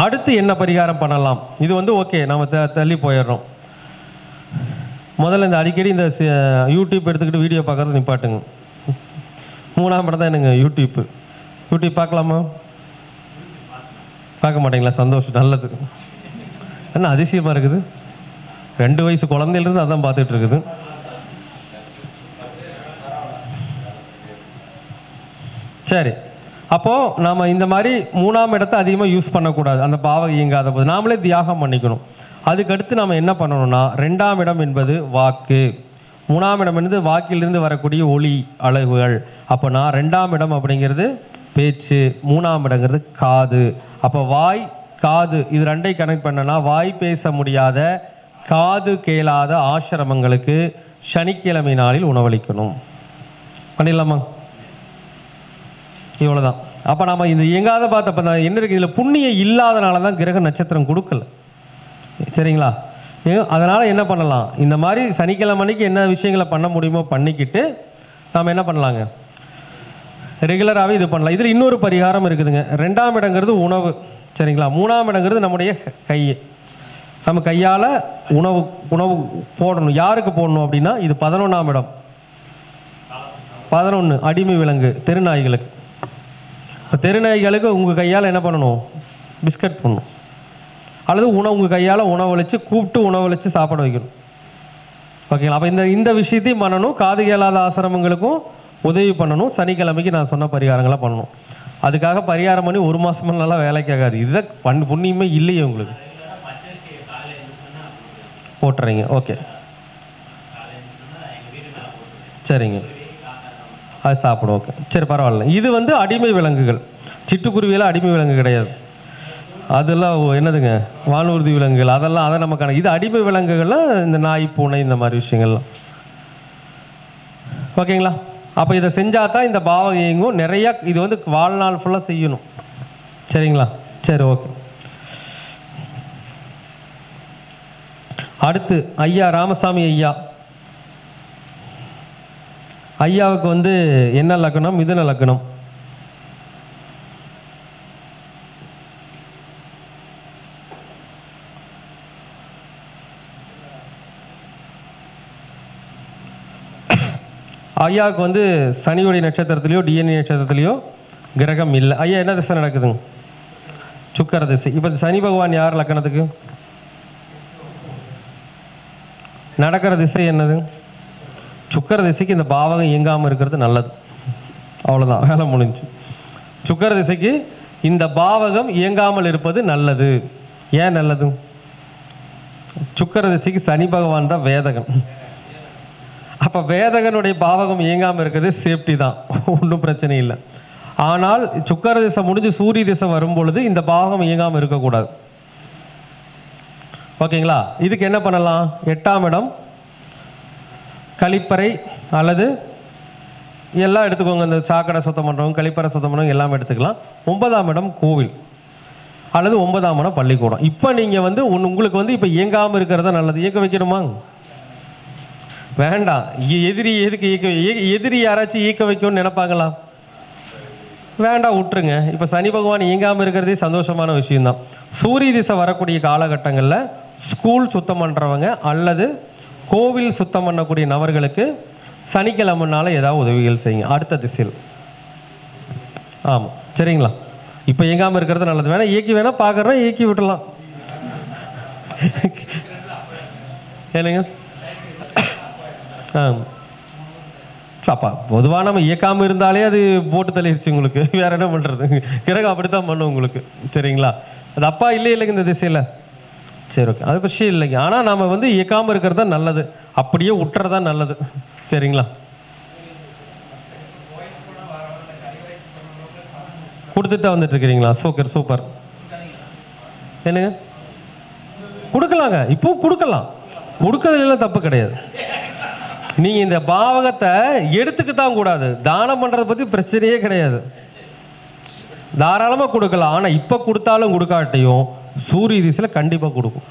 அடுத்து என்ன பரிகாரம் பண்ணலாம்? இது வந்து ஓகே, நம்ம தள்ளி போயிடுறோம். முதல்ல இந்த அடிக்கடி இந்த யூடியூப் எடுத்துக்கிட்டு வீடியோ பார்க்குறது நிப்பாட்டுங்க. மூணாம் இடம் தான் என்னங்க? யூடியூப் பார்க்கலாமா? பார்க்க மாட்டீங்களா? சந்தோஷம், நல்லது. என்ன அதிசயமாக இருக்குது, 2 வயசு குழந்தையிலிருந்து அதான் பார்த்துட்டு இருக்குது. சரி, அப்போது நாம் இந்த மாதிரி மூணாம் இடத்தை அதிகமாக யூஸ் பண்ணக்கூடாது. அந்த பாவம் இயங்காத போது நாமளே தியாகம் பண்ணிக்கணும். அதுக்கடுத்து நாம் என்ன பண்ணணும்னா, ரெண்டாம் இடம் என்பது வாக்கு, மூணாம் இடம் என்பது வாக்கிலிருந்து வரக்கூடிய ஒளி அளவுகள். அப்போ நான் ரெண்டாம் இடம் அப்படிங்கிறது பேச்சு, மூணாம் இடங்கிறது காது. அப்போ வாய் காது இது ரெண்டை கனெக்ட் பண்ணனா வாய் பேச முடியாத, காது கேளாத ஆசிரமங்களுக்கு சனிக்கிழமை நாளில் உணவளிக்கணும். பண்ணிடலாமா? இவ்வளோதான். அப்போ நம்ம இந்த இயங்காத பார்த்தப்போ என்ன இருக்குது? இதில் புண்ணியம் இல்லாதனால தான் கிரக நட்சத்திரம் கொடுக்கல. சரிங்களா? அதனால் என்ன பண்ணலாம்? இந்த மாதிரி சனிக்கிழமை அன்னைக்கு என்ன விஷயங்களை பண்ண முடியுமோ பண்ணிக்கிட்டு நாம் என்ன பண்ணலாங்க? ரெகுலராகவே இது பண்ணலாம். இதில் இன்னொரு பரிகாரம் இருக்குதுங்க. ரெண்டாம் இடங்கிறது உணவு, சரிங்களா? மூணாம் இடங்கிறது நம்முடைய கை. நம்ம கையால் உணவு போடணும். யாருக்கு போடணும் அப்படின்னா, இது 11ஆம் இடம். 11 அடிமை விலங்கு, தெருநாய்களுக்கு. தெருநாய்களுக்கு உங்கள் கையால் என்ன பண்ணணும்? பிஸ்கட் பண்ணணும், அல்லது உங்கள் கையால் உணவளித்து கூப்பிட்டு உணவளித்து சாப்பிட வைக்கணும். ஓகேங்களா? அப்போ இந்த விஷயத்தையும் பண்ணணும். காது கேளாத ஆசிரமங்களுக்கும் உதவி பண்ணணும். சனிக்கிழமைக்கு நான் சொன்ன பரிகாரங்களாக பண்ணணும். அதுக்காக பரிகாரம் பண்ணி 1 மாதம் நல்லா வேலைக்கு ஆகாது. இதுதான் புண்ணியமே இல்லையே உங்களுக்கு. போட்டுறீங்க. ஓகே, சரிங்க, அது சாப்பிடும். ஓகே, சரி, பரவாயில்ல. இது வந்து அடிமை விலங்குகள். சிட்டுக்குருவியெல்லாம் அடிமை விலங்கு கிடையாது. அதெல்லாம் என்னதுங்க, வானூர்தி விலங்குகள், அதெல்லாம் அதை நமக்கான. இது அடிமை விலங்குகள்லாம் இந்த நாய், பூனை, இந்த மாதிரி விஷயங்கள்லாம். ஓகேங்களா? அப்போ இதை செஞ்சால் தான் இந்த பாவம் இயங்கும். நிறையா இது வந்து வாழ்நாள் ஃபுல்லாக செய்யணும். சரிங்களா? சரி, ஓகே. அடுத்து ஐயா ராமசாமி ஐயா. ஐயாவுக்கு வந்து என்ன லக்னம்? மிதுன லக்னம். ஐயாவுக்கு வந்து சனியுடைய நட்சத்திரத்திலையோ டிஎன்ஏ நட்சத்திரத்திலையோ கிரகம் இல்லை. ஐயா என்ன திசை நடக்குதுங்க? சுக்கர திசை. இப்போ சனி பகவான் யார் லக்கணத்துக்கு? நடக்கிற திசை என்னது? சுக்கர திசைக்கு இந்த பாவகம் இயங்காமல் இருக்கிறது நல்லது. அவ்வளோதான், வேலை முடிஞ்சு. சுக்கர திசைக்கு இந்த பாவகம் இயங்காமல் இருப்பது நல்லது. ஏன் நல்லது? சுக்கர திசைக்கு சனி பகவான் தான் வேதகன். அப்போ வேதகனுடைய பாவகம் இயங்காமல் இருக்கிறது சேஃப்டி தான், ஒன்றும் பிரச்சனை இல்லை. ஆனால் சுக்கர திசை முடிஞ்சு சூரிய திசை வரும்பொழுது இந்த பாவகம் இயங்காமல் இருக்கக்கூடாது. ஓகேங்களா? இதுக்கு என்ன பண்ணலாம்? 8ஆம் இடம் கழிப்பறை அல்லது எல்லாம் எடுத்துக்கோங்க. இந்த சாக்கடை சுத்தம் பண்ணுறவங்க, கழிப்பறை சுத்தம் பண்ணுறவங்க எல்லாமே எடுத்துக்கலாம். 9ஆம் இடம் கோவில் அல்லது 9ஆம் இடம் பள்ளிக்கூடம். இப்போ நீங்கள் வந்து உங்களுக்கு வந்து இப்போ இயங்காமல் இருக்கிறதா நல்லது. இயக்க வைக்கணுமா? வேண்டாம். எதிரி எதுக்கு எதிரி யாராச்சும் இயக்க வைக்கணும்னு நினைப்பாங்களா? வேண்டாம், விட்டுருங்க. இப்போ சனி பகவான் இயங்காமல் இருக்கிறதே சந்தோஷமான விஷயம்தான். சூரிய திசை வரக்கூடிய காலகட்டங்களில் ஸ்கூல் சுத்தம் பண்ணுறவங்க அல்லது கோவில் சுத்தம் பண்ணக்கூடிய நபர்களுக்கு சனிக்கிழமைனால ஏதாவது உதவிகள் செய்யுங்க அடுத்த திசையில். ஆமாம், சரிங்களா? இப்போ இயங்காமல் இருக்கிறது நல்லது. வேணா இயக்கி வேணா பார்க்குறோம், இயக்கி விட்டுலாம். ஏனுங்க? அப்பா பொதுவாக நம்ம இயக்காமல் இருந்தாலே அது போட்டு தள்ளிடுச்சு உங்களுக்கு. வேற என்ன பண்ணுறது? கிரகம் அப்படித்தான் பண்ணும் உங்களுக்கு. சரிங்களா? அது அப்பா இல்லைங்க இந்த திசையில். சரி, ஓகே, அது விஷயம் இல்லைங்க. ஆனால் நாம் வந்து இயக்காமல் இருக்கிறது தான் நல்லது. அப்படியே விட்டுறதா நல்லது. சரிங்களா? கொடுத்துட்டு வந்துட்டு இருக்கிறீங்களா? Super super. என்னங்க கொடுக்கலாங்க, இப்போ கொடுக்கலாம். கொடுக்கறதுல தப்பு கிடையாது. நீங்க இந்த பாவகத்தை எடுத்துக்க தான் கூடாது. தானம் பண்றதை பத்தி பிரச்சனையே கிடையாது, தாராளமா கொடுக்கலாம். ஆனா இப்ப கொடுத்தாலும் கொடுக்காட்டையும் சூரிய திசையில கண்டிப்பா கொடுக்கும்.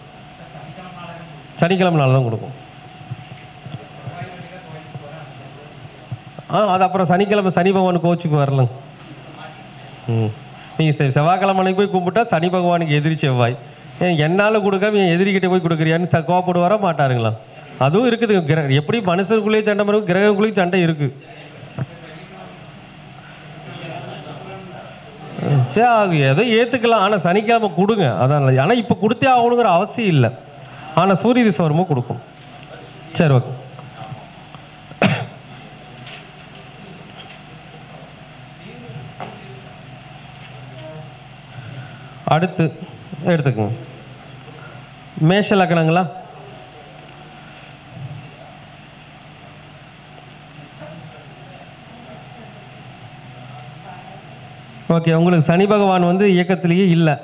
சனிக்கிழமை நாள் தான் கொடுக்கும். அது அப்புறம் சனிக்கிழமை சனி பகவான் கோச்சுக்கு வரலங்க. நீங்க செவ்வாய்க்கிழமை அன்னைக்கு போய் கும்பிட்டா சனி பகவானுக்கு எதிரி செவ்வாய். என்னால கொடுக்காம என் எதிரிகிட்ட போய் கொடுக்குறியான்னு கோவப்பட்டு வர மாட்டாருங்களா? அதுவும் இருக்குது. எப்படி மனுஷனுக்குள்ளேயே சண்டை வரும், கிரகங்களுக்குள்ளேயும் சண்டை இருக்கு. சரி, ஏதோ ஏத்துக்கலாம். ஆனா சனிக்கிழமை கொடுங்க, அதான். ஆனா இப்ப கொடுத்தே ஆகணுங்கிற அவசியம் இல்லை. ஆனா சூரிய திசை வரும்போது கொடுக்கும். சரி, ஓகே. அடுத்து எடுத்துக்கோங்க மேஷ லக்னங்களா. ஓகே, உங்களுக்கு சனி பகவான் வந்து இயக்கத்திலேயே இல்லை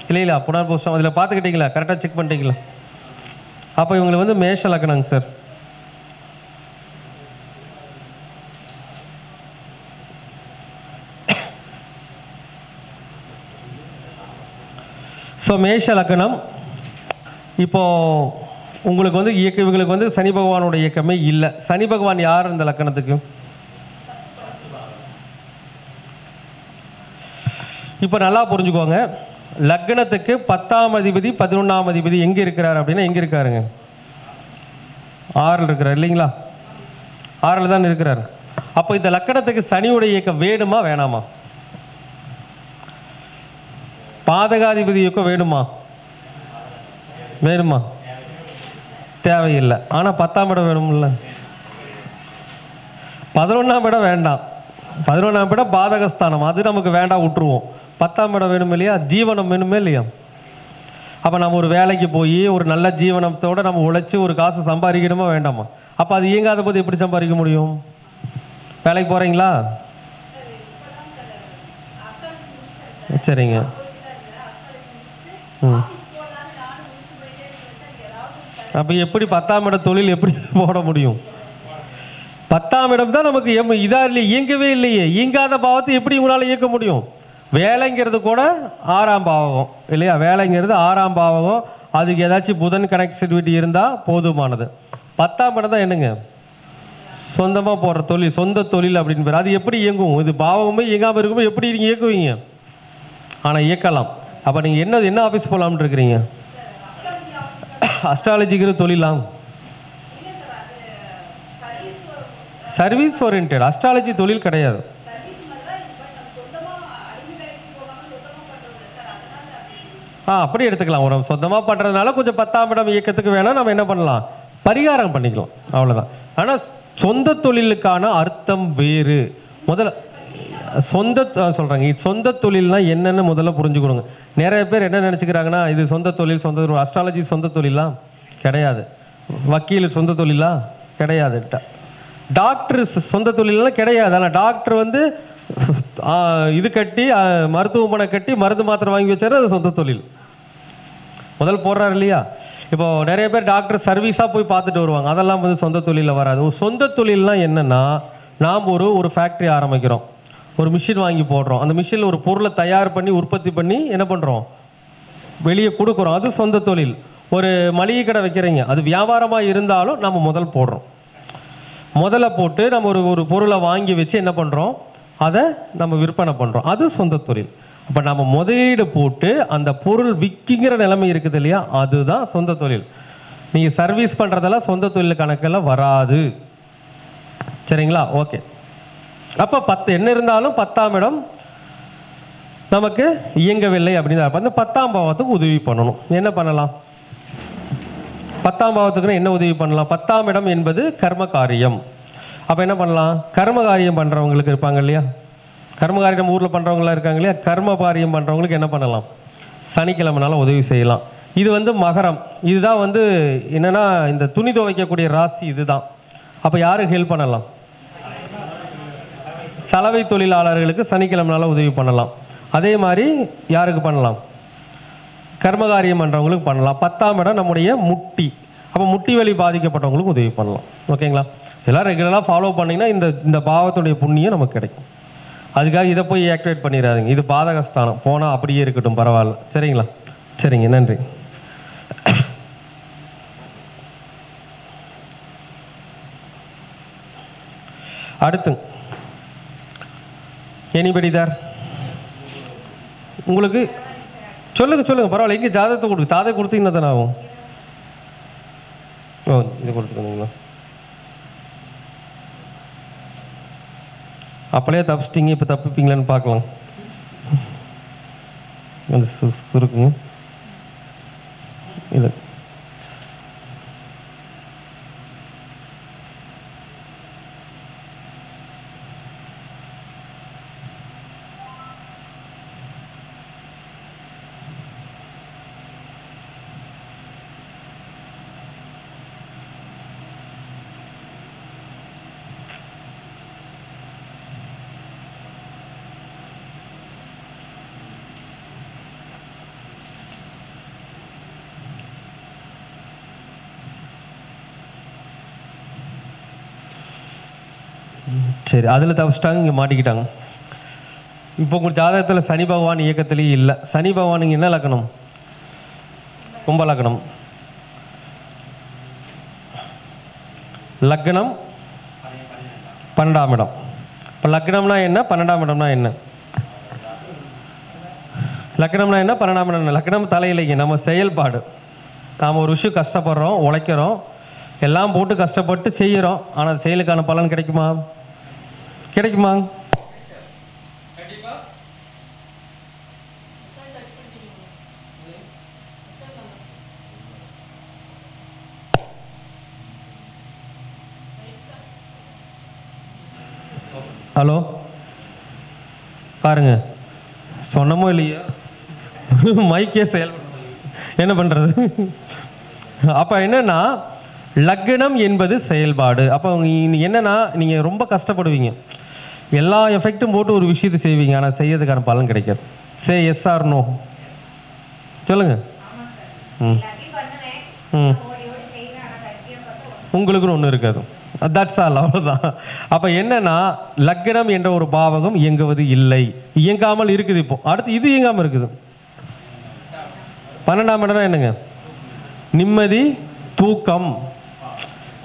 இல்லைங்களா? புனர்பூசம் அதில் பார்த்துக்கிட்டீங்களா? கரெக்டாக செக் பண்ணிட்டீங்களா? அப்போ இவங்களுக்கு வந்து மேஷ லக்னங்க சார். ஸோ மேஷ லக்னம் இப்போ உங்களுக்கு வந்து இவங்களுக்கு வந்து சனி பகவானோட இயக்கமே இல்லை. சனி பகவான் யார் இந்த லக்னத்துக்கு? இப்போ நல்லா புரிஞ்சுக்கோங்க. லக்னத்துக்கு 10ஆம் அதிபதி 11ஆம் அதிபதி எங்க இருக்கிறார் அப்படின்னா எங்க இருக்காருங்க? 6ல் இருக்கிறார் இல்லைங்களா? 6ல் தான் இருக்கிறார். அப்போ இந்த லக்னத்துக்கு சனியோட இயக்கம் வேணுமா வேணாமா? பாதகாதிபதி இயக்கம் வேணுமா வேணுமா? தேவையில்லை. ஆனால் 10ஆம் இடம் வேணும்ல. 11ஆம் இடம் வேண்டாம். 11ஆம் இடம் பாதகஸ்தானம், அது நமக்கு வேண்டாம், விட்டுருவோம். 10ஆம் இடம் வேணும் இல்லையா? ஜீவனம் வேணுமே இல்லையா? அப்போ நம்ம ஒரு வேலைக்கு போய் ஒரு நல்ல ஜீவனத்தோடு நம்ம உழைச்சி ஒரு காசு சம்பாதிக்கணுமா வேண்டாமா? அப்போ அது இயங்காத போது எப்படி சம்பாதிக்க முடியும்? வேலைக்கு போகிறீங்களா? சரிங்க. அப்போ எப்படி 10ஆம் இட தொழில் எப்படி போட முடியும்? 10ஆம் இடம் தான் நமக்கு இதாக இல்லையே, இயங்கவே இல்லையே. இயங்காத பாவத்தை எப்படி உங்களால் இயக்க முடியும்? வேலைங்கிறது கூட 6ஆம் பாவகம் இல்லையா? வேலைங்கிறது 6ஆம் பாவகம். அதுக்கு ஏதாச்சும் புதன் கனெக்டிவிட்டி இருந்தால் போதுமானது. 10ஆம் இடம் தான் என்னங்க? சொந்தமாக போடுற தொழில், சொந்த தொழில் அப்படின்னு பேர். அது எப்படி இயங்கும்? இது பாவமே இயங்காமல் இருக்கும்போது எப்படி நீங்கள் இயக்குவீங்க? ஆனால் இயக்கலாம். அப்போ நீங்கள் என்ன ஆஃபீஸ் போகலாம்னு இருக்கிறீங்க? அஸ்ட்ராலஜிக்கிற தொழிலாம் சர்வீஸ் ஓரியன்டட். அஸ்ட்ராலஜி தொழில் கிடையாது. அப்படி எடுத்துக்கலாம். ஒரு சொந்தமாக பண்ணுறதுனால கொஞ்சம் 10ஆம் இடம் இயக்கத்துக்கு வேணால் நம்ம என்ன பண்ணலாம், பரிகாரம் பண்ணிக்கலாம், அவ்வளோதான். ஆனால் சொந்த தொழிலுக்கான அர்த்தம் வேறு. முதல்ல சொல்கிறாங்க, சொந்த தொழில்னா என்னென்னு முதல்ல புரிஞ்சுக்கணுங்க. நிறைய பேர் என்ன நினச்சிக்கிறாங்கன்னா, இது சொந்த தொழில், அஸ்ட்ராலஜி சொந்த தொழிலாம் கிடையாது. வக்கீல் சொந்த தொழிலா கிடையாது. டாக்டர் சொந்த தொழிலாம் கிடையாது. ஆனால் டாக்டர் இது கட்டி மருத்துவமனை கட்டி மருந்து மாத்திரை வாங்கி வச்சாரு, அது சொந்த தொழில். முதல் போடுறாரு இல்லையா? இப்போ நிறைய பேர் டாக்டர் சர்வீஸாக போய் பார்த்துட்டு வருவாங்க. அதெல்லாம் சொந்த தொழிலில் வராது. ஒரு சொந்த தொழில்லாம் என்னென்னா, நாம் ஒரு ஃபேக்ட்ரி ஆரம்பிக்கிறோம், ஒரு மிஷின் வாங்கி போடுறோம். அந்த மிஷினில் ஒரு பொருளை தயார் பண்ணி உற்பத்தி பண்ணி என்ன பண்ணுறோம், வெளியே கொடுக்குறோம். அது சொந்த தொழில். ஒரு மளிகை கடை வைக்கிறீங்க, அது வியாபாரமாக இருந்தாலும் நம்ம முதல் போடுறோம். முதல்ல போட்டு நம்ம ஒரு பொருளை வாங்கி வச்சு என்ன பண்ணுறோம், அதை நம்ம விற்பனை பண்ணுறோம். அது சொந்த தொழில். அப்போ நம்ம முதலீடு போட்டு அந்த பொருள் விற்கிங்கிற நிலைமை இருக்குது இல்லையா, அதுதான் சொந்த தொழில். நீங்கள் சர்வீஸ் பண்ணுறதெல்லாம் சொந்த தொழில் கணக்கெல்லாம் வராது. சரிங்களா? ஓகே. அப்போ 10 என்ன இருந்தாலும் 10ஆம் இடம் நமக்கு இயங்கவில்லை அப்படின்னு அந்த 10ஆம் பாவத்துக்கு உதவி பண்ணணும். என்ன பண்ணலாம்? 10ஆம் பாவத்துக்குன்னு என்ன உதவி பண்ணலாம்? 10ஆம் இடம் என்பது கர்ம காரியம். அப்போ என்ன பண்ணலாம்? கர்ம காரியம் பண்ணுறவங்களுக்கு இருப்பாங்க இல்லையா, கர்மகாரியம் ஊரில் பண்ணுறவங்களாம் இருக்காங்க இல்லையா, கர்ம காரியம் பண்ணுறவங்களுக்கு என்ன பண்ணலாம்? சனிக்கிழமைனால உதவி செய்யலாம். இது மகரம். இதுதான் என்னென்னா இந்த துணி துவைக்கக்கூடிய ராசி இதுதான். அப்போ யாருக்கு ஹெல்ப் பண்ணலாம்? சலவை தொழிலாளர்களுக்கு சனிக்கிழமைனால உதவி பண்ணலாம். அதே மாதிரி யாருக்கு பண்ணலாம்? கர்மகாரியம் பண்ணுறவங்களுக்கு பண்ணலாம். 10ஆம் இடம் நம்முடைய முட்டி. அப்போ முட்டி வலி பாதிக்கப்பட்டவங்களுக்கு உதவி பண்ணலாம். ஓகேங்களா? இதெல்லாம் ரெகுலராக ஃபாலோ பண்ணிங்கன்னா இந்த பாவத்துடைய புண்ணியம் நமக்கு கிடைக்கும். அதுக்காக இதை போய் ஆக்டிவேட் பண்ணிடாதீங்க. இது பாதகஸ்தானம், போனால் அப்படியே இருக்கட்டும், பரவாயில்ல. சரிங்களா? சரிங்க, நன்றி. அடுத்து எனிபடி தார் உங்களுக்கு சொல்லுங்க பரவாயில்ல. எங்கே ஜாதகத்தை கொடுக்கு, ஜாதகம் கொடுத்தீங்கன்னா தானே ஆகும். இது கொடுத்துருந்தீங்களா? அப்படியே தப்பிச்சிட்டிங்க, இப்போ தப்பிப்பீங்களான்னு பார்க்கலாம். அது சுருக்குங்க. இல்லை சரி, அதில் தப்பிச்சிட்டாங்க, இங்கே மாட்டிக்கிட்டாங்க. இப்போ உங்கள் ஜாதகத்தில் சனி பகவான் இயக்கத்திலேயே இல்லை. சனி பகவானுங்க என்ன லக்கணம்? கும்ப லக்கணம். லக்னம் 12ஆம் இடம். இப்போ லக்னம்னா என்ன, 12ஆம் இடம்னா என்ன? லக்னம்னா என்ன, 12ஆம் இடம் என்ன? லக்னம் தலையிலைங்க நம்ம செயல்பாடு. நாம் ஒரு விஷயம் கஷ்டப்படுறோம், உழைக்கிறோம், எல்லாம் போட்டு கஷ்டப்பட்டு செய்கிறோம். ஆனால் செயலுக்கான பலன் கிடைக்குமா? கிடைக்குமா? ஹலோ, பாருங்க, சொன்னமோ இல்லையா, மைக்கே செயல்படுறது, என்ன பண்ணுறது? அப்போ என்னன்னா லக்னம் என்பது செயல்பாடு. அப்போ என்னன்னா நீங்கள் ரொம்ப கஷ்டப்படுவீங்க, எல்லா எஃபெக்ட்டும் போட்டு ஒரு விஷயத்தை செய்வீங்க, ஆனால் செய்யறதுக்கான பலன் கிடைக்காது. சே எஸ் ஆர் நோ சொல்லுங்க. உங்களுக்குன்னு ஒன்று இருக்காது. தட்ஸ் ஆல், அவ்வளோதான். அப்போ என்னன்னா லக்னம் என்ற ஒரு பாவகம் இயங்குவது இல்லை, இயங்காமல் இருக்குது. இப்போ அடுத்து இது இயங்காமல் இருக்குது. 12ஆம் இடம்னா என்னங்க? நிம்மதி, தூக்கம்.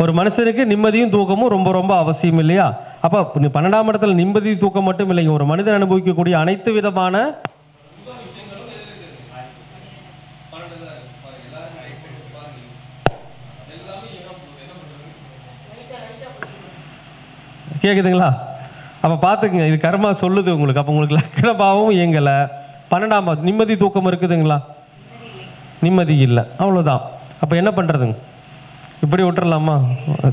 ஒரு மனுஷனுக்கு நிம்மதியும் தூக்கமும் ரொம்ப ரொம்ப அவசியம் இல்லையா? அப்போ 12ஆம் இடத்துல நிம்மதி தூக்கம் மட்டும் இல்லைங்க, ஒரு மனிதன் அனுபவிக்கக்கூடிய அனைத்து விதமான கேக்குதுங்களா? அப்போ பார்த்துக்குங்க, இது கர்மா சொல்லுது உங்களுக்கு. அப்போ உங்களுக்கு லக்ன பாவமும் இயங்கலை, 12ஆம் நிம்மதி தூக்கம் இருக்குதுங்களா? நிம்மதி இல்லை, அவ்வளோதான். அப்போ என்ன பண்ணுறதுங்க? இப்படி விட்டுறலாமா?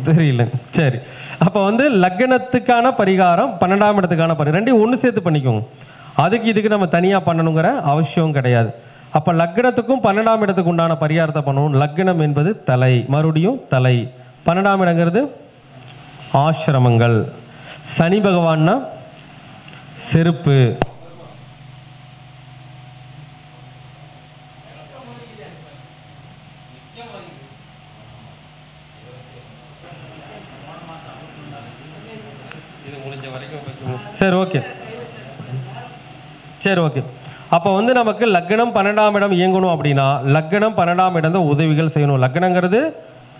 தெரியல. சரி, அப்போ லக்னத்துக்கான பரிகாரம் 12ஆம் இடத்துக்கான பரிகாரம் ரெண்டையும் ஒன்று சேர்த்து பண்ணிக்கோங்க. அதுக்கு இதுக்கு நம்ம தனியாக பண்ணணுங்கிற அவசியம் கிடையாது. அப்போ லக்னத்துக்கும் 12ஆம் இடத்துக்கு உண்டான பரிகாரத்தை பண்ணணும். லக்னம் என்பது தலை, மறுபடியும் தலை. 12ஆம் இடங்கிறது ஆசிரமங்கள். சனி பகவான்னா செருப்பு. சரி, ஓகே. சரி, ஓகே. அப்போ நமக்கு லக்னம் 12ஆம் இடம் இயங்கணும் அப்படின்னா லக்னம் 12ஆம் இடம் தான் உதவிகள் செய்யணும். லக்னங்கிறது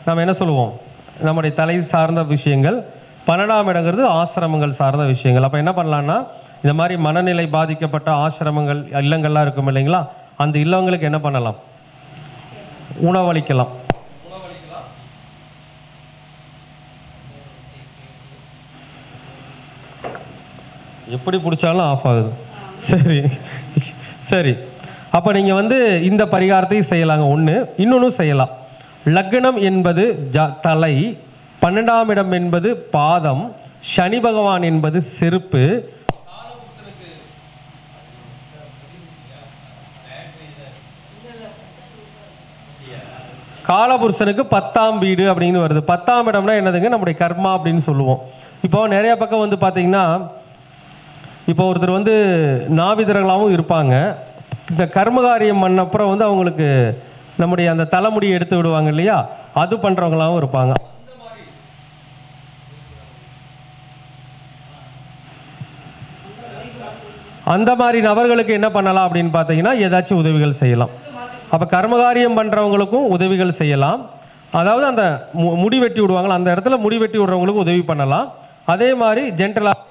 நம்ம என்ன சொல்லுவோம், நம்முடைய தலை சார்ந்த விஷயங்கள். 12ஆம் இடங்கிறது ஆசிரமங்கள் சார்ந்த விஷயங்கள். அப்போ என்ன பண்ணலான்னா, இந்த மாதிரி மனநிலை பாதிக்கப்பட்ட ஆசிரமங்கள் இல்லங்கள்லாம் இருக்கும் இல்லைங்களா, அந்த இல்லங்களுக்கு என்ன பண்ணலாம்? உணவளிக்கலாம். எப்படி பிடிச்சாலும் ஆஃப் ஆகுது. சரி சரி, அப்போ நீங்கள் இந்த பரிகாரத்தையும் செய்யலாங்க. ஒன்று இன்னொன்று செய்யலாம். லக்னம் என்பது தலை, 12ஆம் இடம் என்பது பாதம், சனி பகவான் என்பது செருப்பு, காலபுருஷனுக்கு 10ஆம் வீடு அப்படின்னு வருது. 10ஆம் இடம்னா என்னதுங்க? நம்முடைய கர்மா அப்படின்னு சொல்லுவோம். இப்போ நிறைய பக்கம் பார்த்தீங்கன்னா, இப்போ ஒருத்தர் நாவிதர்களாகவும் இருப்பாங்க. இந்த கர்மகாரியம் பண்ணப்புறம் அவங்களுக்கு நம்முடைய அந்த தலைமுடியை எடுத்து விடுவாங்க இல்லையா, அது பண்ணுறவங்களாகவும் இருப்பாங்க. அந்த மாதிரி நபர்களுக்கு என்ன பண்ணலாம் அப்படின்னு பார்த்தீங்கன்னா, ஏதாச்சும் உதவிகள் செய்யலாம். அப்போ கர்மகாரியம் பண்ணுறவங்களுக்கும் உதவிகள் செய்யலாம். அதாவது அந்த முடி வெட்டி விடுவாங்களா, அந்த இடத்துல முடி வெட்டி விடுறவங்களுக்கும் உதவி பண்ணலாம். அதே மாதிரி ஜென்ரலாக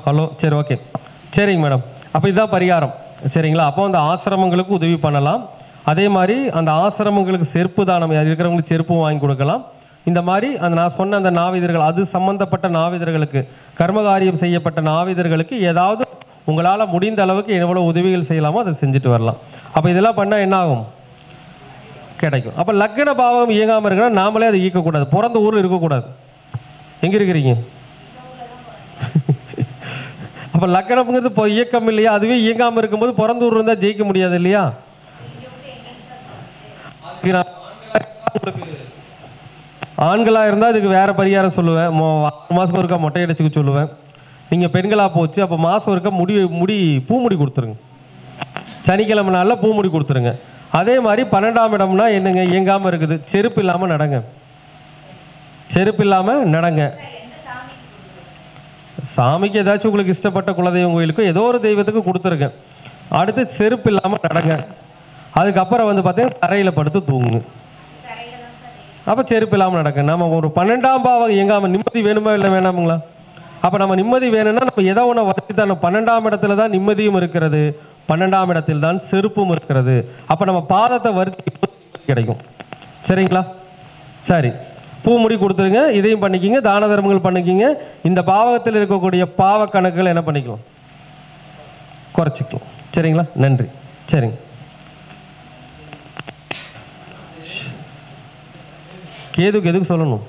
ஹலோ சரி, ஓகே. சரிங்க மேடம், அப்போ இதுதான் பரிகாரம். சரிங்களா? அப்போ அந்த ஆசிரமங்களுக்கு உதவி பண்ணலாம். அதே மாதிரி அந்த ஆசிரமங்களுக்கு செருப்பு தானம் இருக்கிறவங்களுக்கு செருப்பும் வாங்கி கொடுக்கலாம். இந்த மாதிரி நான் சொன்ன அந்த நாவிதர்கள், அது சம்பந்தப்பட்ட நாவிதர்களுக்கு, கர்மகாரியம் செய்யப்பட்ட நாவிதர்களுக்கு ஏதாவது உங்களால் முடிந்த அளவுக்கு எவ்வளோ உதவிகள் செய்யலாமோ அதை செஞ்சுட்டு வரலாம். அப்போ இதெல்லாம் பண்ணால் என்ன ஆகும்? கிடைக்கும். அப்போ லக்ன பாவம் இயங்காமல் இருக்குன்னா நாமளே அதை ஈர்க்கக்கூடாது. பிறந்த ஊரில் இருக்கக்கூடாது. எங்கே இருக்கிறீங்க? அப்போ லக்னம்ங்கிறது இப்போ இயக்கம் இல்லையா, அதுவே இயங்காமல் இருக்கும்போது பிறந்த ஊர் இருந்தால் ஜெயிக்க முடியாது இல்லையா? ஆண்களாக இருந்தால் அதுக்கு வேற பரிகாரம் சொல்லுவேன். மாதம் ஒருக்கா மொட்டை அடிச்சுக்க சொல்லுவேன். நீங்கள் பெண்களாக போச்சு, அப்போ மாதம் ஒருக்கா பூமுடி கொடுத்துருங்க. சனிக்கிழமை நாளில் பூமுடி கொடுத்துருங்க. அதே மாதிரி 12ஆம் இடம்னா என்னங்க? இயங்காமல் இருக்குது. செருப்பு இல்லாமல் நடங்க. செருப்பு இல்லாமல் நடங்க. சாமிக்கு ஏதாச்சும் உங்களுக்கு இஷ்டப்பட்ட குலதெய்வம் கோயிலுக்கும் ஏதோ ஒரு தெய்வத்துக்கு கொடுத்துருங்க. அடுத்து செருப்பு இல்லாமல் நடங்க. அதுக்கப்புறம் வந்து பார்த்தீங்கன்னா தரையில் படுத்து தூங்குங்க. அப்போ செருப்பு இல்லாமல் நடக்கு. நம்ம ஒரு 12ஆம் பாவம் இயங்காமல் நிம்மதி வேணுமா இல்லை வேணாமுங்களா? அப்போ நம்ம நிம்மதி வேணும்னா நம்ம எதோ ஒன்று வச்சு தான் 12ஆம் இடத்துல தான் நிம்மதியும் இருக்கிறது, 12ஆம் இடத்தில் தான் செருப்பும் இருக்கிறது. அப்போ நம்ம பாதத்தை வருத்தி கிடைக்கும். சரிங்களா? சரி, பூ முடி கொடுத்துருங்க, இதையும் பண்ணிக்கிங்க, தான தர்மங்கள் பண்ணிக்கிங்க. இந்த பாவகத்தில் இருக்கக்கூடிய பாவ கணக்குகள் என்ன பண்ணிக்கலாம், குறைச்சிக்கலாம். சரிங்களா? நன்றி. சரிங்க. கேதுக்கு எதுக்கு சொல்லணும்?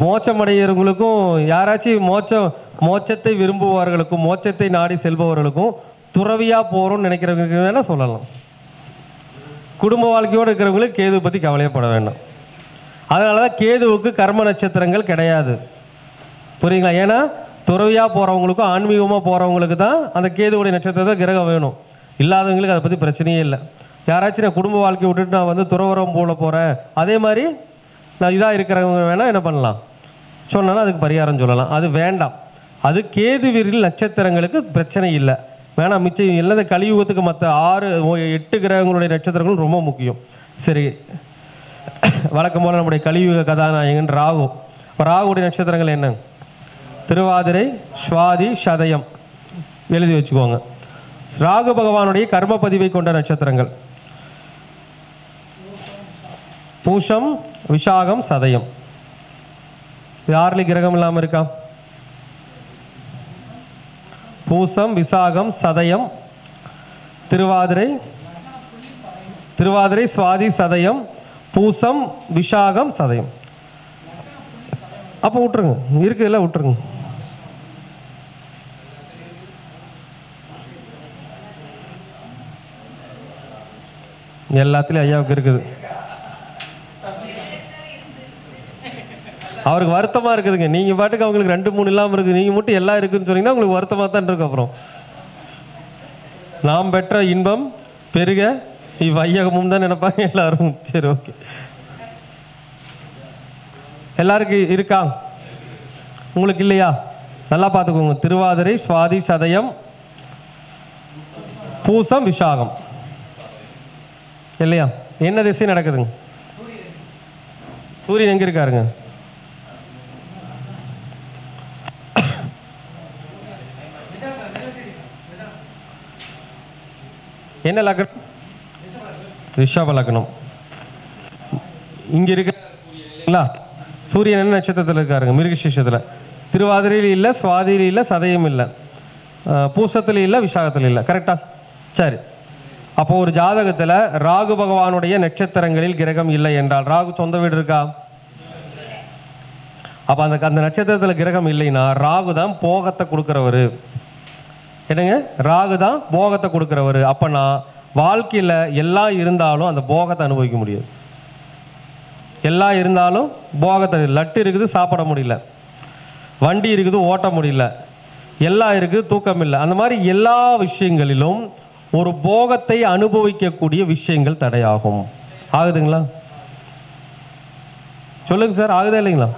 மோட்சம் அடைகிறவங்களுக்கும் யாராச்சும் மோட்சத்தை விரும்புபவர்களுக்கும் மோட்சத்தை நாடி செல்பவர்களுக்கும் துறவியா போறோம்னு நினைக்கிறவங்களுக்கு வேணா சொல்லலாம். குடும்ப வாழ்க்கையோடு இருக்கிறவங்களுக்கு கேது பற்றி கவலையப்பட வேண்டாம். அதனால தான் கேதுவுக்கு கர்ம நட்சத்திரங்கள் கிடையாது. புரியுங்களா? ஏன்னா துறவியாக போகிறவங்களுக்கும் ஆன்மீகமாக போகிறவங்களுக்கு தான் அந்த கேதுவுடைய நட்சத்திரத்தை கிரகம் வேணும். இல்லாதவங்களுக்கு அதை பற்றி பிரச்சனையே இல்லை. யாராச்சும் நான் குடும்ப வாழ்க்கையை விட்டுட்டு நான் வந்து துறவரம் போல போகிறேன், அதே மாதிரி நான் இதாக இருக்கிறவங்க வேணால் என்ன பண்ணலாம் சொன்னாலும் அதுக்கு பரிகாரம் சொல்லலாம். அது வேண்டாம். அது கேதுவிரில் நட்சத்திரங்களுக்கு பிரச்சனை இல்லை, வேணாம். மிச்சம் எல்லா கலியுகத்துக்கு மற்ற 6-8 கிரகங்களுடைய நட்சத்திரங்களும் ரொம்ப முக்கியம். சரி, வழக்கம் போல் நம்முடைய கலியுக கதாநாயகன் ராகு. இப்போ ராகுடைய நட்சத்திரங்கள் என்ன? திருவாதிரை, சுவாதி, சதயம். எழுதி வச்சுக்கோங்க. ராகு பகவானுடைய கர்ம பதிவை கொண்ட நட்சத்திரங்கள் பூஷம், விஷாகம், சதயம். யாரில் கிரகம் இல்லாமல் இருக்கா? பூசம், விசாகம், சதயம், திருவாதிரை, சுவாதி, சதயம், பூசம், விஷாகம், சதயம். அப்போ விட்டுருங்க, இருக்குதுல்ல, விட்டுருங்க. எல்லாத்துலேயும் ஐயாவுக்கு இருக்குது. அவருக்கு வருத்தமாக இருக்குதுங்க. நீங்கள் பாட்டுக்கு அவங்களுக்கு 2-3 இல்லாமல் இருக்குது, நீங்கள் மட்டும் எல்லாம் இருக்குதுன்னு சொன்னீங்கன்னா உங்களுக்கு வருத்தமாக தான் இருக்கு. அப்புறம் நாம் பெற்ற இன்பம் பெருக இவ்வையகமும் தான் நினைப்பாங்க எல்லாரும். சரி, ஓகே. எல்லாருக்கும் இருக்கா? உங்களுக்கு இல்லையா? நல்லா பார்த்துக்கோங்க. திருவாதிரை, சுவாதி, சதயம், பூசம், விஷாகம் இல்லையா? என்ன திசை நடக்குதுங்க? சூரியன் எங்க இருக்காருங்க? என்ன லக்னம்? ரிஷப லக்னம். இங்க இருக்குங்களா? சூரியன் என்ன நட்சத்திரத்தில் இருக்காருங்க? மிருகசீஷத்தில். திருவாதிரையில் இல்லை, சுவாதியில் இல்லை, சதயம் இல்லை, பூசத்தில் இல்லை, விஷாகத்தில் இல்லை. கரெக்டா? சரி. அப்போ ஒரு ஜாதகத்தில் ராகு பகவானுடைய நட்சத்திரங்களில் கிரகம் இல்லை என்றால், ராகு சொந்த வீடு இருக்கா? அப்போ அந்த நட்சத்திரத்தில் கிரகம் இல்லைன்னா ராகு தான் போகத்தை கொடுக்குறவர். என்னங்க? ராகு தான் போகத்தை கொடுக்குறவர். அப்போனா வாழ்க்கையில் எல்லாம் இருந்தாலும் அந்த போகத்தை அனுபவிக்க முடியாது. எல்லாம் இருந்தாலும் போகத்தை, லட்டு இருக்குது சாப்பிட முடியல, வண்டி இருக்குது ஓட்ட முடியல, எல்லாம் இருக்குது தூக்கம் இல்லை. அந்த மாதிரி எல்லா விஷயங்களிலும் ஒரு போகத்தை அனுபவிக்கக்கூடிய விஷயங்கள் தடையாகும். ஆகுதுங்களா? சொல்லுங்க சார், ஆகுதா இல்லைங்களா?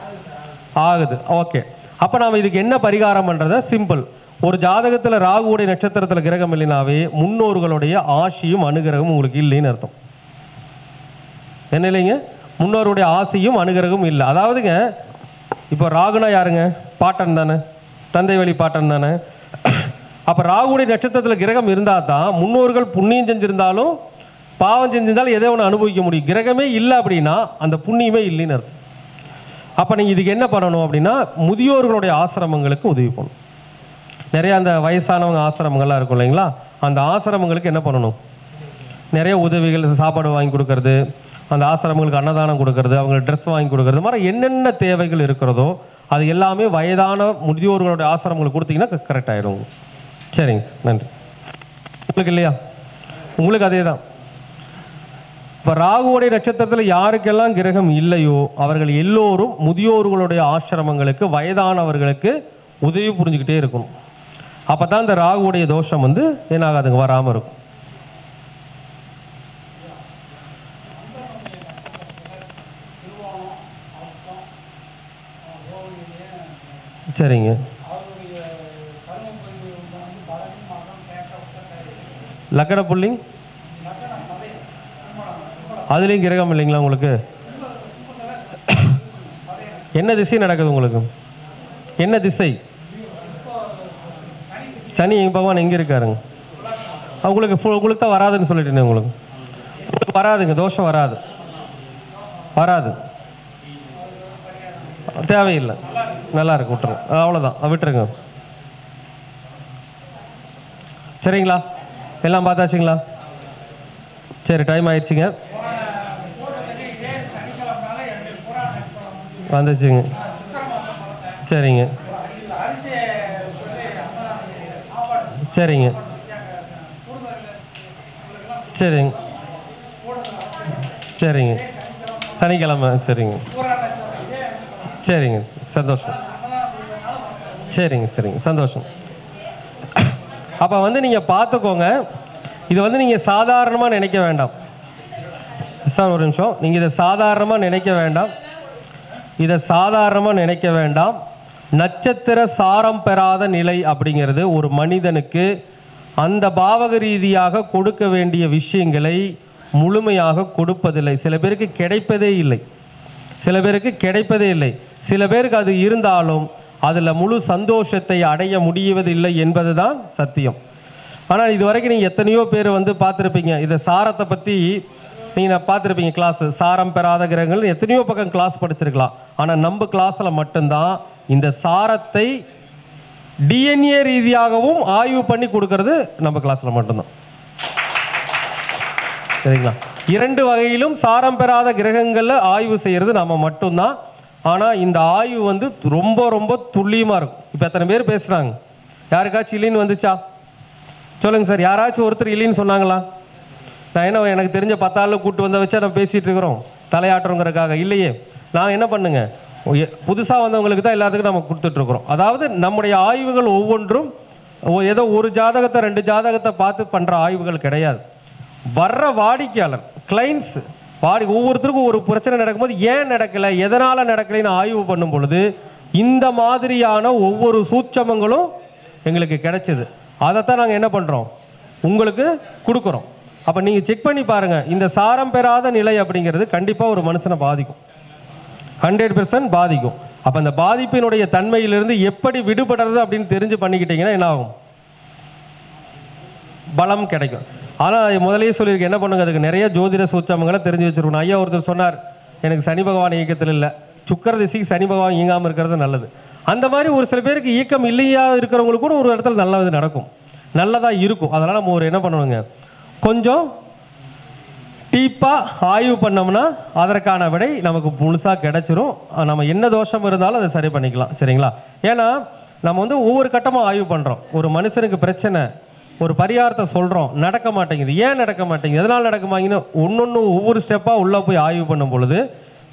ஆகுது. ஓகே. அப்போ நாம் இதுக்கு என்ன பரிகாரம் பண்ணுறத? சிம்பிள். ஒரு ஜாதகத்தில் ராகுவுடைய நட்சத்திரத்தில் கிரகம் இல்லைனாவே முன்னோர்களுடைய ஆசியும் அனுகிரகமும் உங்களுக்கு இல்லைன்னு அர்த்தம். என்ன இல்லைங்க? முன்னோருடைய ஆசையும் அனுகிரகமும் இல்லை. அதாவதுங்க, இப்போ ராகுனா யாருங்க? பாட்டன் தானே, தந்தை வழி பாட்டன் தானே. அப்போ ராகுடைய நட்சத்திரத்தில் கிரகம் இருந்தால் தான் முன்னோர்கள் புண்ணியம் செஞ்சிருந்தாலும் பாவம் செஞ்சிருந்தாலும் எதோ ஒன்று அனுபவிக்க முடியும். கிரகமே இல்லை அப்படின்னா அந்த புண்ணியமே இல்லைன்னு அர்த்தம். அப்போ நீங்கள் இதுக்கு என்ன பண்ணணும் அப்படின்னா, முதியோர்களுடைய ஆசிரமங்களுக்கு உதவி பண்ணணும். நிறைய அந்த வயசானவங்க ஆசிரமங்கள்லாம் இருக்கும் இல்லைங்களா? அந்த ஆசிரமங்களுக்கு என்ன பண்ணணும்? நிறைய உதவிகள், சாப்பாடு வாங்கி கொடுக்கறது, அந்த ஆசிரமங்களுக்கு அன்னதானம் கொடுக்கறது, அவங்களுக்கு ட்ரெஸ் வாங்கி கொடுக்கறது, மாதிரி என்னென்ன தேவைகள் இருக்கிறதோ அது எல்லாமே வயதான முதியோர்களுடைய ஆசிரமங்களுக்கு கொடுத்தீங்கன்னா கரெக்ட் ஆகிடும். சரிங்க சார், நன்றி. உங்களுக்கு இல்லையா? உங்களுக்கு அதே தான். இப்போ ராகுவோடைய நட்சத்திரத்தில் யாருக்கெல்லாம் கிரகம் இல்லையோ அவர்கள் எல்லோரும் முதியோர்களுடைய ஆசிரமங்களுக்கு, வயதானவர்களுக்கு உதவி புரிஞ்சுக்கிட்டே இருக்கணும். அப்போ தான் இந்த ராகுவுடைய தோஷம் வந்து என்ன ஆகாதுங்க, வராமல் இருக்கும். சரிங்க. லக்கண புள்ளி அதுலேயும் கிரகம் இல்லைங்களா உங்களுக்கு? என்ன திசை நடக்குது உங்களுக்கு? என்ன திசை? சனி பகவான் எங்கே இருக்காருங்க? உங்களுக்கு தான் வராதுன்னு சொல்லிட்டேன். உங்களுக்கு வராதுங்க, தோஷம் வராது, வராது, தேவையில்லை, நல்லா இருக்கு, விட்டுருங்க, அவ்வளோதான், விட்டுருங்க. சரிங்களா? எல்லாம் பார்த்தாச்சுங்களா? சரி, டைம் ஆயிடுச்சுங்க, வந்துச்சுங்க. சரிங்க, சரிங்க, சரிங்க, சரிங்க, சனிக்கிழமை, சரிங்க, சரிங்க, சந்தோஷம், சரிங்க, சரிங்க, சந்தோஷம். அப்போ வந்து நீங்கள் பார்த்துக்கோங்க, இது வந்து நீங்கள் சாதாரணமாக நினைக்க வேண்டாம் சார். ஒரு நிமிஷம், நீங்கள் இதை சாதாரணமாக நினைக்க வேண்டாம், இதை சாதாரணமாக நினைக்க வேண்டாம். நட்சத்திர சாரம் பெறாத நிலை அப்படிங்கிறது ஒரு மனிதனுக்கு அந்த பாவக ரீதியாக கொடுக்க வேண்டிய விஷயங்களை முழுமையாக கொடுப்பதில்லை. சில பேருக்கு கிடைப்பதே இல்லை, சில பேருக்கு கிடைப்பதே இல்லை, சில பேருக்கு அது இருந்தாலும் அதில் முழு சந்தோஷத்தை அடைய முடியவதில்லை என்பது தான் சத்தியம். ஆனால் இது வரைக்கும் நீங்கள் எத்தனையோ பேர் வந்து பார்த்துருப்பீங்க, இதை சாரத்தை பற்றி நீங்கள் பார்த்துருப்பீங்க. கிளாஸ் சாரம் பெறாத கிரகங்கள் எத்தனையோ பக்கம் கிளாஸ் படிச்சிருக்கலாம். ஆனால் நம்ம கிளாஸில் மட்டும்தான் இந்த சாரத்தை டிஎன்ஏ ரீதியாகவும் ஆய்வு பண்ணி கொடுக்கறது நம்ம கிளாஸில் மட்டும்தான். சரிங்களா? 2 வகையிலும் சாரம் பெறாத கிரகங்களில் ஆய்வு செய்கிறது நம்ம மட்டும்தான். ஆனால் இந்த ஆய்வு வந்து ரொம்ப ரொம்ப துல்லியமாக இருக்கும். இப்போ எத்தனை பேர் பேசுகிறாங்க? யாருக்காச்சும் இல்லைன்னு வந்துச்சா? சொல்லுங்கள் சார், யாராச்சும் ஒருத்தர் இல்லைன்னு சொன்னாங்களா? நான் என்ன எனக்கு தெரிஞ்ச 10 ஆள் கூப்பிட்டு வந்த வச்சா நம்ம பேசிகிட்டு இருக்கிறோம் தலையாட்டுறோங்கிறதுக்காக? இல்லையே. நான் என்ன பண்ணுங்க, புதுசாக வந்தவங்களுக்கு தான் எல்லாத்துக்கும் நம்ம கொடுத்துட்ருக்குறோம். அதாவது நம்முடைய ஆய்வுகள் ஒவ்வொன்றும் ஏதோ ஒரு ஜாதகத்தை 2 ஜாதகத்தை பார்த்து பண்ணுற ஆய்வுகள் கிடையாது. வர்ற வாடிக்கையாளர் கிளைண்ட்ஸ் ஒவ்வொருத்தருக்கும் ஒரு பிரச்சனை நடக்கும்போது ஏன் நடக்கலை, எதனால் நடக்கலைன்னு ஆய்வு பண்ணும் பொழுது இந்த மாதிரியான ஒவ்வொரு சூட்சமங்களும் எங்களுக்கு கிடைச்சிது. அதைத்தான் நாங்கள் என்ன பண்ணுறோம், உங்களுக்கு கொடுக்குறோம். அப்போ நீங்கள் செக் பண்ணி பாருங்கள், இந்த சாரம் பெறாத நிலை அப்படிங்கிறது கண்டிப்பாக ஒரு மனுஷனை பாதிக்கும், 100% பாதிக்கும். அப்போ அந்த பாதிப்பினுடைய தன்மையிலிருந்து எப்படி விடுபடுறது அப்படின்னு தெரிஞ்சு பண்ணிக்கிட்டீங்கன்னா என்ன ஆகும், பலம் கிடைக்கும். ஆனால் முதலே சொல்லியிருக்கேன், என்ன பண்ணுங்க, அதுக்கு நிறைய ஜோதிட சூட்சமங்களை தெரிஞ்சு வச்சுருக்கணும். ஐயா ஒருத்தர் சொன்னார், எனக்கு சனி பகவான் இயக்கத்தில் இல்லை, சுக்கிர திசைக்கு சனி பகவான் இயங்காமல் இருக்கிறது நல்லது. அந்த மாதிரி ஒரு சில பேருக்கு இயக்கம் இல்லையா இருக்கிறவங்களுக்கு கூட ஒரு இடத்துல நல்லது நடக்கும், நல்லதாக இருக்கும். அதனால் நம்ம என்ன பண்ணணுங்க, கொஞ்சம் டீப்பாக ஆய்வு பண்ணோம்னா அதற்கான விடை நமக்கு முழுசாக கிடைச்சிரும். நம்ம என்ன தோஷம் இருந்தாலும் அதை சரி பண்ணிக்கலாம். சரிங்களா? ஏன்னா நம்ம வந்து ஒவ்வொரு கட்டமாக ஆய்வு பண்ணுறோம். ஒரு மனுஷனுக்கு பிரச்சனை, ஒரு பரிகாரத்தை சொல்கிறோம், நடக்க மாட்டேங்குது, ஏன் நடக்க மாட்டேங்குது, எதனால் நடக்க மாட்டேங்குது, ஒன்று ஒவ்வொரு ஸ்டெப்பாக உள்ளே போய் ஆய்வு பண்ணும் பொழுது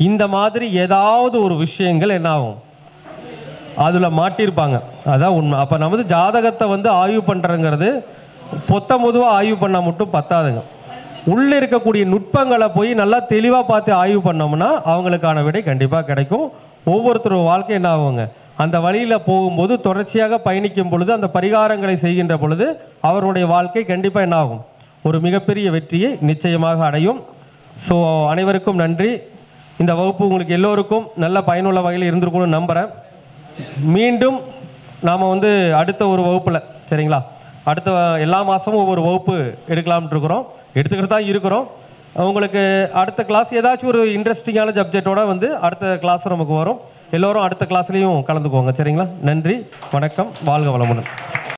இந்த மாதிரி ஏதாவது ஒரு விஷயங்கள் என்ன ஆகும், அதில் மாட்டியிருப்பாங்க. அதான் உண்மை. அப்போ நமது ஜாதகத்தை வந்து ஆய்வு பண்ணுறங்கிறது பொதுவாக ஆய்வு பண்ணால் மட்டும் பத்தாதுங்க. உள்ளே இருக்கக்கூடிய நுட்பங்களை போய் நல்லா தெளிவாக பார்த்து ஆய்வு பண்ணோம்னா அவங்களுக்கான விடை கண்டிப்பாக கிடைக்கும். ஒவ்வொருத்தரும் வாழ்க்கை என்ன ஆகுங்க, அந்த வழியில் போகும்போது தொடர்ச்சியாக பயணிக்கும் பொழுது அந்த பரிகாரங்களை செய்கின்ற பொழுது அவருடைய வாழ்க்கை கண்டிப்பாக என்ன ஆகும், ஒரு மிகப்பெரிய வெற்றியை நிச்சயமாக அடையும். ஸோ அனைவருக்கும் நன்றி. இந்த வகுப்பு உங்களுக்கு எல்லோருக்கும் நல்ல பயனுள்ள வகையில் இருந்திருக்கும்னு நம்புகிறேன். மீண்டும் நாம் வந்து அடுத்த ஒரு வகுப்பில், சரிங்களா, அடுத்த எல்லா மாதமும் ஒவ்வொரு வகுப்பு எடுக்கலாம்னு இருக்கிறோம், எடுத்துக்கிட்டு தான் இருக்கிறோம். உங்களுக்கு அடுத்த கிளாஸ் ஏதாச்சும் ஒரு இன்ட்ரெஸ்டிங்கான சப்ஜெக்டோட வந்து அடுத்த கிளாஸ் நமக்கு வரும். எல்லோரும் அடுத்த கிளாஸ்லேயும் கலந்துக்குவாங்க. சரிங்களா? நன்றி, வணக்கம், வாழ்க வளமுடன்.